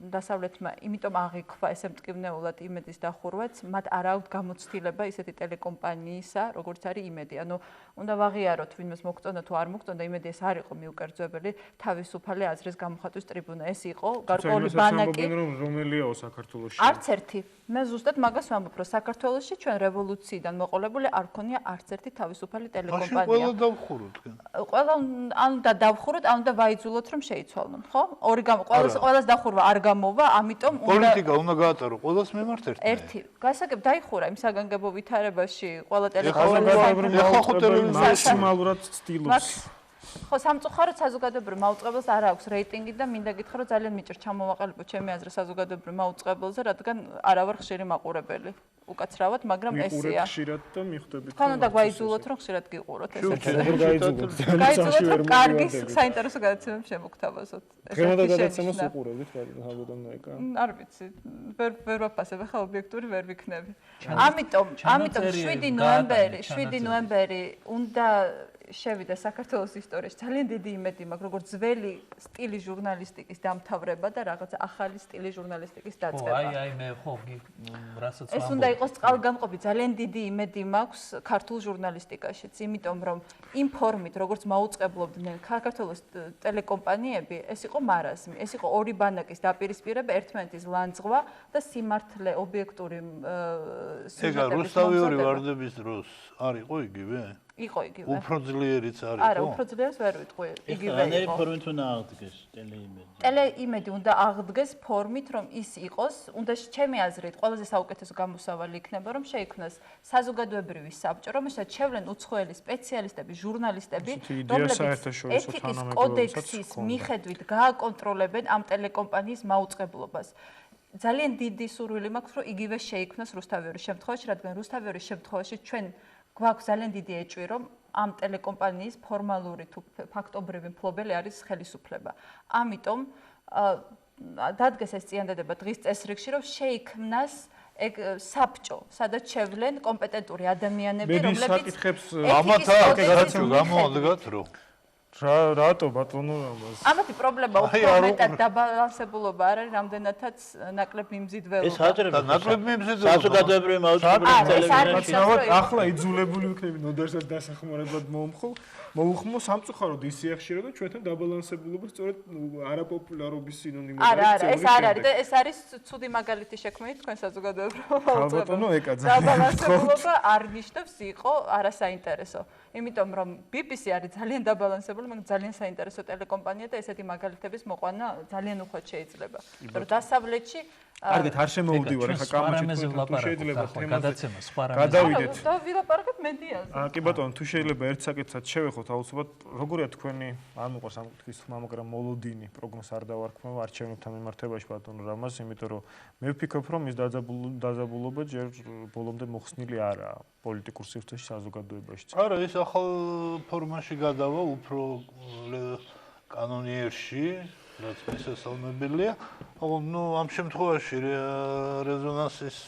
დასავლეთმა იმიტომ აღიქვა ესე მტკივნეულად იმედის დახურვაც, მათ არ აქვთ გამოცდილება ისეთი ტელეკომპანიისა, როგორც არის იმედი. ანუ უნდა ვაღიაროთ, ვინმეს მოგწონდა თუ არ მოგწონდა, იმედი ეს არ იყო მიუკერძოებელი თავისუფალი აზრის გამოხატვის ტრიბუნა. ეს იყო გარკვეული ბანაკი. რომელიაო საქართველოში? არც ერთი. მე ზუსტად მაგას ვამბობ, რომ საქართველოში ჩვენ რევოლუციიდან მოყოლებული არ ქონია არც ერთი თავისუფალი ტელეკომპანია. ყველა დავხუროთ. ყველა უნდა დავხუროთ, უნდა ვაიძულოთ, რომ შეიცვალონ, ხო? ყველას დახურვა არ გამოვა, ამიტომ პოლიტიკა უნდა გაატარო ყველას მიმართ ერთი. გასაგებ დაიხურა იმ საგანგებო ვითარებაში ყველა ტელეკომპანია მაქსიმალურად ცდილობს. ხო, სამწუხაროდ საზოგადოებრივ მაუწყებელს არ აქვს რეიტინგი და მინდა გითხრა, რომ ძალიან მიჭირ ჩამოვაყალიბო ჩემი აზრი საზოგადოებრივ მაუწყებელზე, რადგან არა ვარ ხშირი მაყურებელი. უკაცრავად, მაგრამ ესეა. ხშირად და მიხვდებით. თქვენ უნდა გვაიძულოთ, რომ ხშირად გიყუროთ ესეთი. გაიძულოთ. გაიძულოთ, რომ კარგი საინტერესო გადაცემები შემოგთავაზოთ. ხემოდა გადაცემას უყურებთ, ალბათ ეკა. არ ვიცი, ვერ ვაფასებ, ახლა ობიექტური ვერ ვიქნები. ამიტომ 7 ნოემბერი უნდა შევიდა საქართველოს ისტორიაში ძალიან დიდი იმედი მაქვს, როგორც ძველი სტილის ჟურნალისტიკის დამთავრება და რაღაც ახალი სტილის ჟურნალისტიკის დაწყება. აი მე ხო რასაც ეს უნდა იყოს წყალგამყოფი, ძალიან დიდი იმედი მაქვს ქართულ ჟურნალისტიკაშიც, იმიტომ რომ იმ ფორმით, როგორც მაუწყებლობდნენ საქართველოს ტელეკომპანიები, ეს იყო მარაზმი, ეს იყო ორი ბანაკის დაპირისპირება, ერთმანეთის ლანძღვა და სიმართლე ობიექტური სიუჟეტების. ეგა რუსთავი ვარდების დროს არ იყო იგივე? იყო იგივე. უფრო ძლიერიც არის, ხო? არა, უფრო ძლიერს ვერ ვიტყვი. იგივე იყო. ანერი ფორმით უნდა აღდგეს ტელეიმედი. ტელეიმედი უნდა აღდგეს ფორმით, რომ ის იყოს, უნდა ჩემი აზრით, ყველაზე საუკეთესო გამოსავალი იქნება, რომ შეიქმნას საზოგადოებრივი საბჭო, რომელსაც შევლენ უცხოელი სპეციალისტები, ჟურნალისტები, რომლებიც ეთიკის კოდექსის მიხედვით გააკონტროლებენ ამ ტელეკომპანიის მაუწყებლობას. ძალიან დიდი სურვილი მაქვს, რომ იგივე შეიქმნას რუსთავიორის შემთხვევაში, რადგან რუსთავიორის შემთხვევაში ჩვენ გვაქვს ძალიან დიდი ეჭვი, რომ ამ ტელეკომპანიის ფორმალური თუ ფაქტობრივი მფლობელი არის ხელისუფლება. ამიტომ დადგეს ეს წინადადება დღის წესრიგში, რომ შეიქმნას ეგ საბჭო, სადაც შევლენ კომპეტენტური ადამიანები, რომლებიც ამათ აკეთებს გამოადგათ რომ რატო ბატონო ამას? ამათი პრობლემა უფრო მეტად დაბალანსებულობა არ არის, რამდენადაც ნაკლებ მიმზიდველობა. ეს აჭრება ნაკლებ მიმზიდველობა. საზოგადოებრივი მაუწყებლობის ტელევიზიაში. ახლა იძულებული ვიქნები ნოდარსაც დასახმარებლად მოუხმო სამწუხაროდ ისე ხშირად და ჩვენთან დაბალანსებულობა სწორედ არაპოპულარობის სინონიმია. არა, ეს არ არის და ეს არის ცუდი მაგალითი შექმნით თქვენ საზოგადოებრივ მაუწყებლობაში. დაბალანსებულობა არ ნიშნავს იყო არასაინტერესო. იმიტომ რომ BBC არის ძალიან დაბალანსებული საქართველოს მაგრამ ძალიან საინტერესო ტელეკომპანია და ესეთი მაგალითების მოყვანა ძალიან უხვად შეიძლება. რომ დასავლეთში კარგით, არ შემოვიდივარ ახლა კამაში თუ შეიძლება გადაცემა სხვა რამე. გადავიდეთ. და ვილაპარაკოთ მედიაზე. კი ბატონო, თუ შეიძლება ერთ საკითხად შევეხოთ, აუცილებლად როგორია თქვენი, არ მოყვარს ამ კითხვის თქმა, მაგრამ მოლოდინი პროგნოზს არ დავარქმევ არჩევნებთან მიმართებაში ბატონო რამას, იმიტომ რომ მე ვფიქრობ, რომ ის დაძაბულობა ჯერ ბოლომდე მოხსნილი არაა პოლიტიკურ სივრცეში, საზოგადოებაში. არა, ის ახალ ფორმაში გადავა უფრო კანონიერში, რაც მისასალმებელია. ამ შემთხვევაში რეზონანსის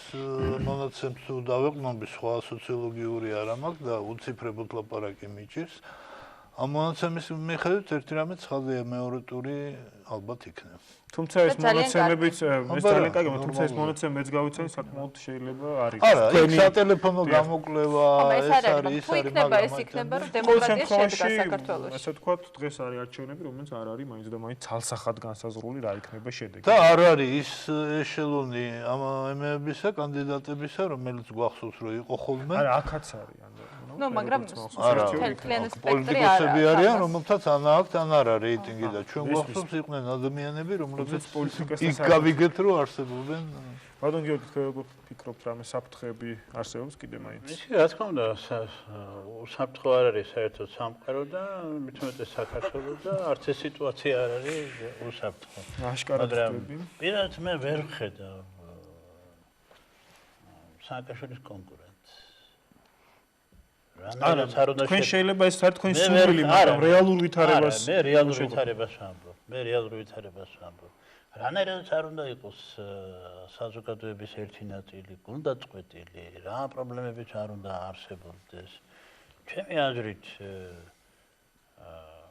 მონაცემს თუ დავეყნობი, სხვა სოციოლოგიური არ მაქვს და უციფრებოდ ლაპარაკი მიჭირს. ამ მონაცემის მიხედვით ერთი რამე ცხადია, მეორე ტური ალბათ იქნება. თუმცა ეს მონაცემებიც ეს ძალიან კარგია, თუმცა ეს მონაცემი მეც გავიცანი საკმაოდ შეიძლება არის. არა, იქ სატელეფონო გამოკვლევა ეს არის, მაგრამ ეს იქნება, რომ დემოკრატია შედგა საქართველოში. ასე ვთქვათ, დღეს არის არჩევნები, რომელიც არ არის მაინც და მაინც ცალსახად განსაზღვრული რა იქნება შედეგი. და არ არის ის ეშელონი ამ ემეებისა, კანდიდატებისა, რომელიც გვახსოვს, რომ იყო ხოლმე. არა, აქაც არის, ნუ, მაგრამ მთელი სპექტრი პოლიტიკოსები არიან, რომელთაც ან აქვთ, ან არა რეიტინგი და ჩვენ გვახსოვს იყვნენ ადამიანები, რომლებიც პოლიტიკასთან იქ გავიგეთ, რომ არსებობენ. ბატონ გიორგი, თქვენ როგორ ფიქრობთ, რამე საფრთხეები არსებობს კიდე მაინც? ისე რა თქმა უნდა, საფრთხე არ არის საერთოდ სამყარო და მithumetes საქართველოს და არც ეს სიტუაცია არ არის უსაფრთხო. აშკარად ვთქვი. პირადად მე ვერ ვხედავ სააკაშვილის კონკურენტს. რანაირად არ უნდა თქვენ შეიძლება ეს არ თქვენ სურვილი, მაგრამ რეალურ ვითარებას მე რეალურ ვითარებას ვამბობ. მე რეალურ ვითარებას ვამბობ. რანაირად არ უნდა იყოს საზოგადოების ერთი ნაწილი გულდაწყვეტილი, რა პრობლემებიც არ უნდა არსებობდეს. ჩემი აზრით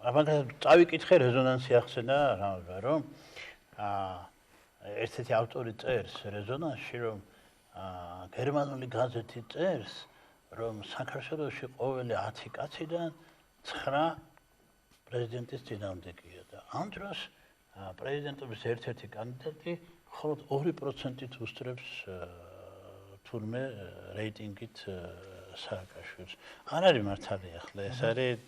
მაგალითად წავიკითხე რეზონანსი ახსენა რა რომ ერთ-ერთი ავტორი წერს რეზონანსში რომ გერმანული გაზეთი წერს რომ საქართველოში ყოველი 10 კაციდან 9 პრეზიდენტის წინააღმდეგია და ამ დროს პრეზიდენტობის ერთ-ერთი კანდიდატი მხოლოდ 2%-ით უსწრებს თურმე რეიტინგით სააკაშვილს. არ არის მართალი ახლა, ეს არის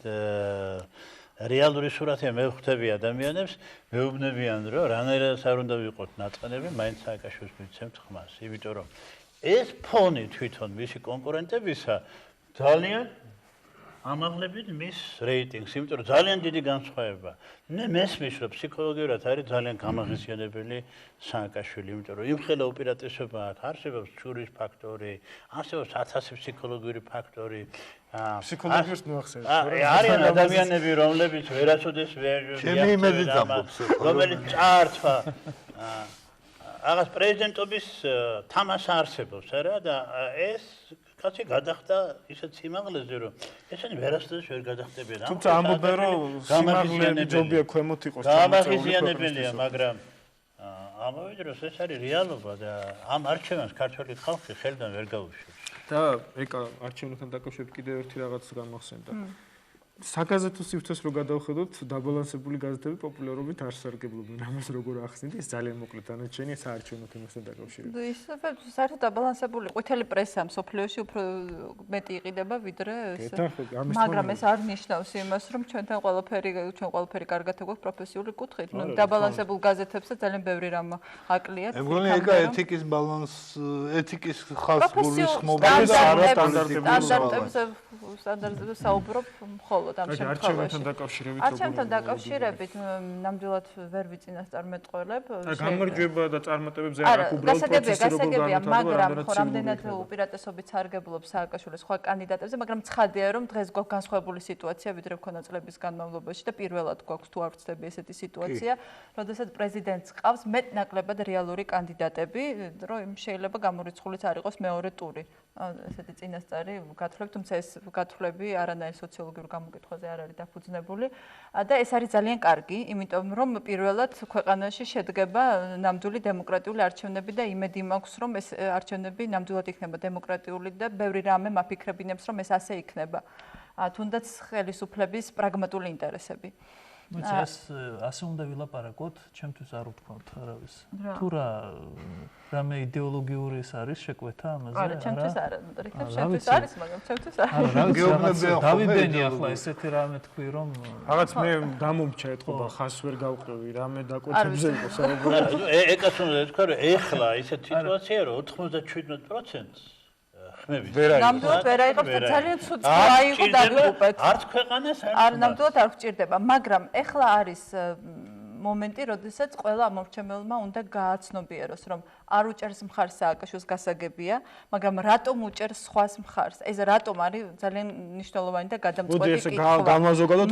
რეალური სურათია, მე ვხვდები ადამიანებს, მეუბნებიან რომ რანაირად არ უნდა ვიყოთ ნაწყნები, მაინც სააკაშვილს მიცემთ ხმას, იმიტომ რომ ეს ფონი თვითონ მისი კონკურენტებისა ძალიან ამაღლებით მის რეიტინგს, იმიტომ რომ ძალიან დიდი განსხვავება. მესმის რომ ფსიქოლოგიურად არის ძალიან გამაღიზიანებელი სააკაშვილი, იმიტომ რომ იმხელა უპირატესობა აქვს, არსებობს ჩურის ფაქტორი, არსებობს 1000 ფსიქოლოგიური ფაქტორი. ფსიქოლოგიურს მოახსენეთ. არიან ადამიანები, რომლებიც ვერასოდეს ვერ ჩემი იმედით ამბობს, რომელიც ჭართვა აღარ პრეზიდენტობის თამაში არსებობს, არა და ეს კაცი გადახდა ისეთ სიმაღლეზე, რომ ესენი ვერასოდეს ვერ გადახდებიან. თუმცა ამბობენ, რომ სიმაღლე ჯობია ქვემოთ იყოს. გამაღიზიანებელია, მაგრამ ამავე დროს ეს არის რეალობა და ამ არჩევანს ქართული ხალხი ხელიდან ვერ გაუშვებს. და ეკა არჩევნებთან დაკავშირებით კიდევ ერთი რაღაც გამახსენდა. საგაზეთო სივრცეს რო გადავხედოთ, დაბალანსებული გაზეთები პოპულარობით არ სარგებლობენ. ამას როგორ ახსნით? ეს ძალიან მოკლედ დანარჩენია საარჩევნო თემასთან დაკავშირებით. ის საერთოდ დაბალანსებული ყვითელი პრესა მსოფლიოში უფრო მეტი იყიდება ვიდრე ეს. მაგრამ ეს არ ნიშნავს იმას, რომ ჩვენ ყველაფერი კარგად გვაქვს პროფესიული კუთხით. ნუ დაბალანსებულ გაზეთებსაც ძალიან ბევრი რამ აკლიათ. მე მგონი ეგა ეთიკის ბალანს, ეთიკის ხალხს გულისხმობა და სტანდარტებზე საუბრობ მხოლოდ ამ შემთხვევაში. არჩევნებთან დაკავშირებით ნამდვილად ვერ ვიწინასწარმეტყველებ. გამარჯვება და წარმატებებზე არ აქვს უბრალოდ პროცესი როგორ განვითარდება, მაგრამ ხო რამდენად უპირატესობით სარგებლობს სააკაშვილის სხვა კანდიდატებზე, მაგრამ ცხადია რომ დღეს გვაქვს განსხვავებული სიტუაცია ვიდრე მქონდა წლების განმავლობაში და პირველად გვაქვს თუ არ ვწდები ესეთი სიტუაცია, როდესაც პრეზიდენტს ყავს მეტ-ნაკლებად რეალური კანდიდატები, რომ შეიძლება გამორიცხულიც არ იყოს მეორე ტური. ესეთი წინასწარი გათვლები, თუმცა ეს გათვლები არანაირ სოციოლოგიურ გამოკითხვაზე არ არის დაფუძნებული და ეს არის ძალიან კარგი, იმიტომ რომ პირველად ქვეყანაში შედგება ნამდვილი დემოკრატიული არჩევნები და იმედი მაქვს, რომ ეს არჩევნები ნამდვილად იქნება დემოკრატიული და ბევრი რამე მაფიქრებინებს, რომ ეს ასე იქნება. თუნდაც ხელისუფლების პრაგმატული ინტერესები. ეს ასე უნდა ვილაპარაკოთ, ჩემთვის არ ვთქვათ არავის. თუ რა რამე იდეოლოგიური არის შეკვეთა ამაზე? არა, ჩემთვის არა, რიქებს ჩემთვის არის, მაგრამ ჩემთვის არა. დავიბენი ახლა ესეთი რამე თქვი, რომ რაღაც მე დამომჩა ეთყობა, ხას ვერ გავყევი, რამე დაკვეთებზე იყო საუბარი. ეკაც უნდა თქვა, რომ ეხლა ისეთ სიტუაცია, რომ 97%-ს ხმები. ნამდვილად ვერ აიღებს და ძალიან ცუდ აიღო დავიღუპეთ. არც ქვეყანას არ ნამდვილად არ გვჭირდება, მაგრამ ეხლა არის მომენტი, როდესაც ყველა ამორჩეველმა უნდა გააცნობიეროს, რომ არ უჭერს მხარს სააკაშვილის გასაგებია, მაგრამ რატომ უჭერს სხვას მხარს? ეს რატომ არის ძალიან მნიშვნელოვანი და გადამწყვეტი კითხვა. მოდი ეს გამაზოგადოთ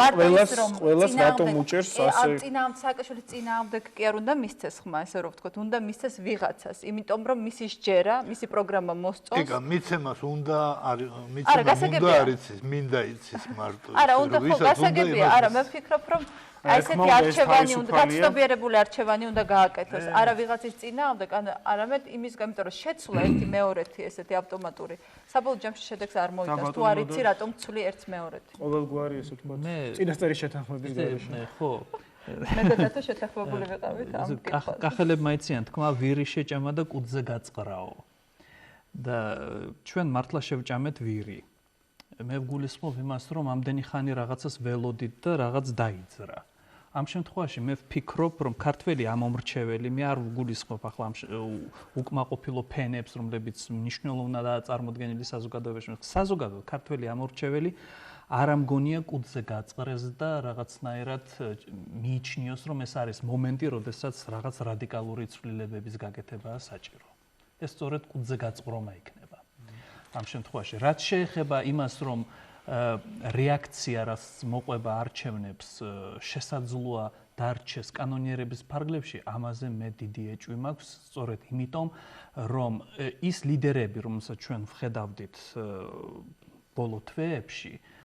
ყველას რატომ უჭერს ასე. წინააღმდეგ სააკაშვილის წინააღმდეგ კი არ უნდა მისცეს ხმა, ესე რომ ვთქვათ, უნდა მისცეს ვიღაცას, იმიტომ რომ მისი სჯერა, მისი პროგრამა მოსწონს. ეკა, მიცემას უნდა არის, მინდა იცის მარტო. არა, უნდა ხო გასაგებია, არა, მე ვფიქრობ, რომ ესეთი არჩევანი უნდა გაცნობიერებული არჩევანი უნდა გააკეთოს. არა ვიღაცის წინააღმდეგ, არამედ იმის გამიტომ რომ შეცვლა ერთი მეორეთი ესეთი ავტომატური. საბოლოო ჯამში შედეგს არ მოიტანს. თუ არ იცი რატომ ცვლი ერთს მეორეთი. ყოველგვარი ესე თქვა. წინასწარი შეთანხმების გარეშე. ხო. მე და დათო შეთანხმებული ვიყავით ამ კითხვაზე. კახელებმა იციან თქმა ვირი შეჭამა და კუძზე გაწყრაო. და ჩვენ მართლა შევჭამეთ ვირი. მე ვგულისხმობ იმას, რომ ამდენი ხანი რაღაცას ველოდით და რაღაც დაიძრა. ამ შემთხვევაში მე ვფიქრობ, რომ ქართველი ამომრჩეველი, მე არ ვგულისხმობ ახლა ამ უკმაყოფილო ფენებს, რომლებიც მნიშვნელოვნადაა წარმოდგენილი საზოგადოებაში. საზოგადოებრივ ქართველი ამომრჩეველი არ ამგონია კუძზე გაწყრეს და რაღაცნაირად მიიჩნიოს, რომ ეს არის მომენტი, როდესაც რაღაც რადიკალური ცვლილებების გაკეთებაა საჭირო. ეს სწორედ კუძზე გაწყრომა იქნება. ამ შემთხვევაში, რაც შეეხება იმას, რომ რეაქცია, რაც მოყვება არჩევნებს, შესაძლოა დარჩეს კანონიერების ფარგლებში, ამაზე მე დიდი ეჭვი მაქვს, სწორედ იმიტომ, რომ ის ლიდერები, რომელსაც ჩვენ ვხედავდით ბოლო თვეებში,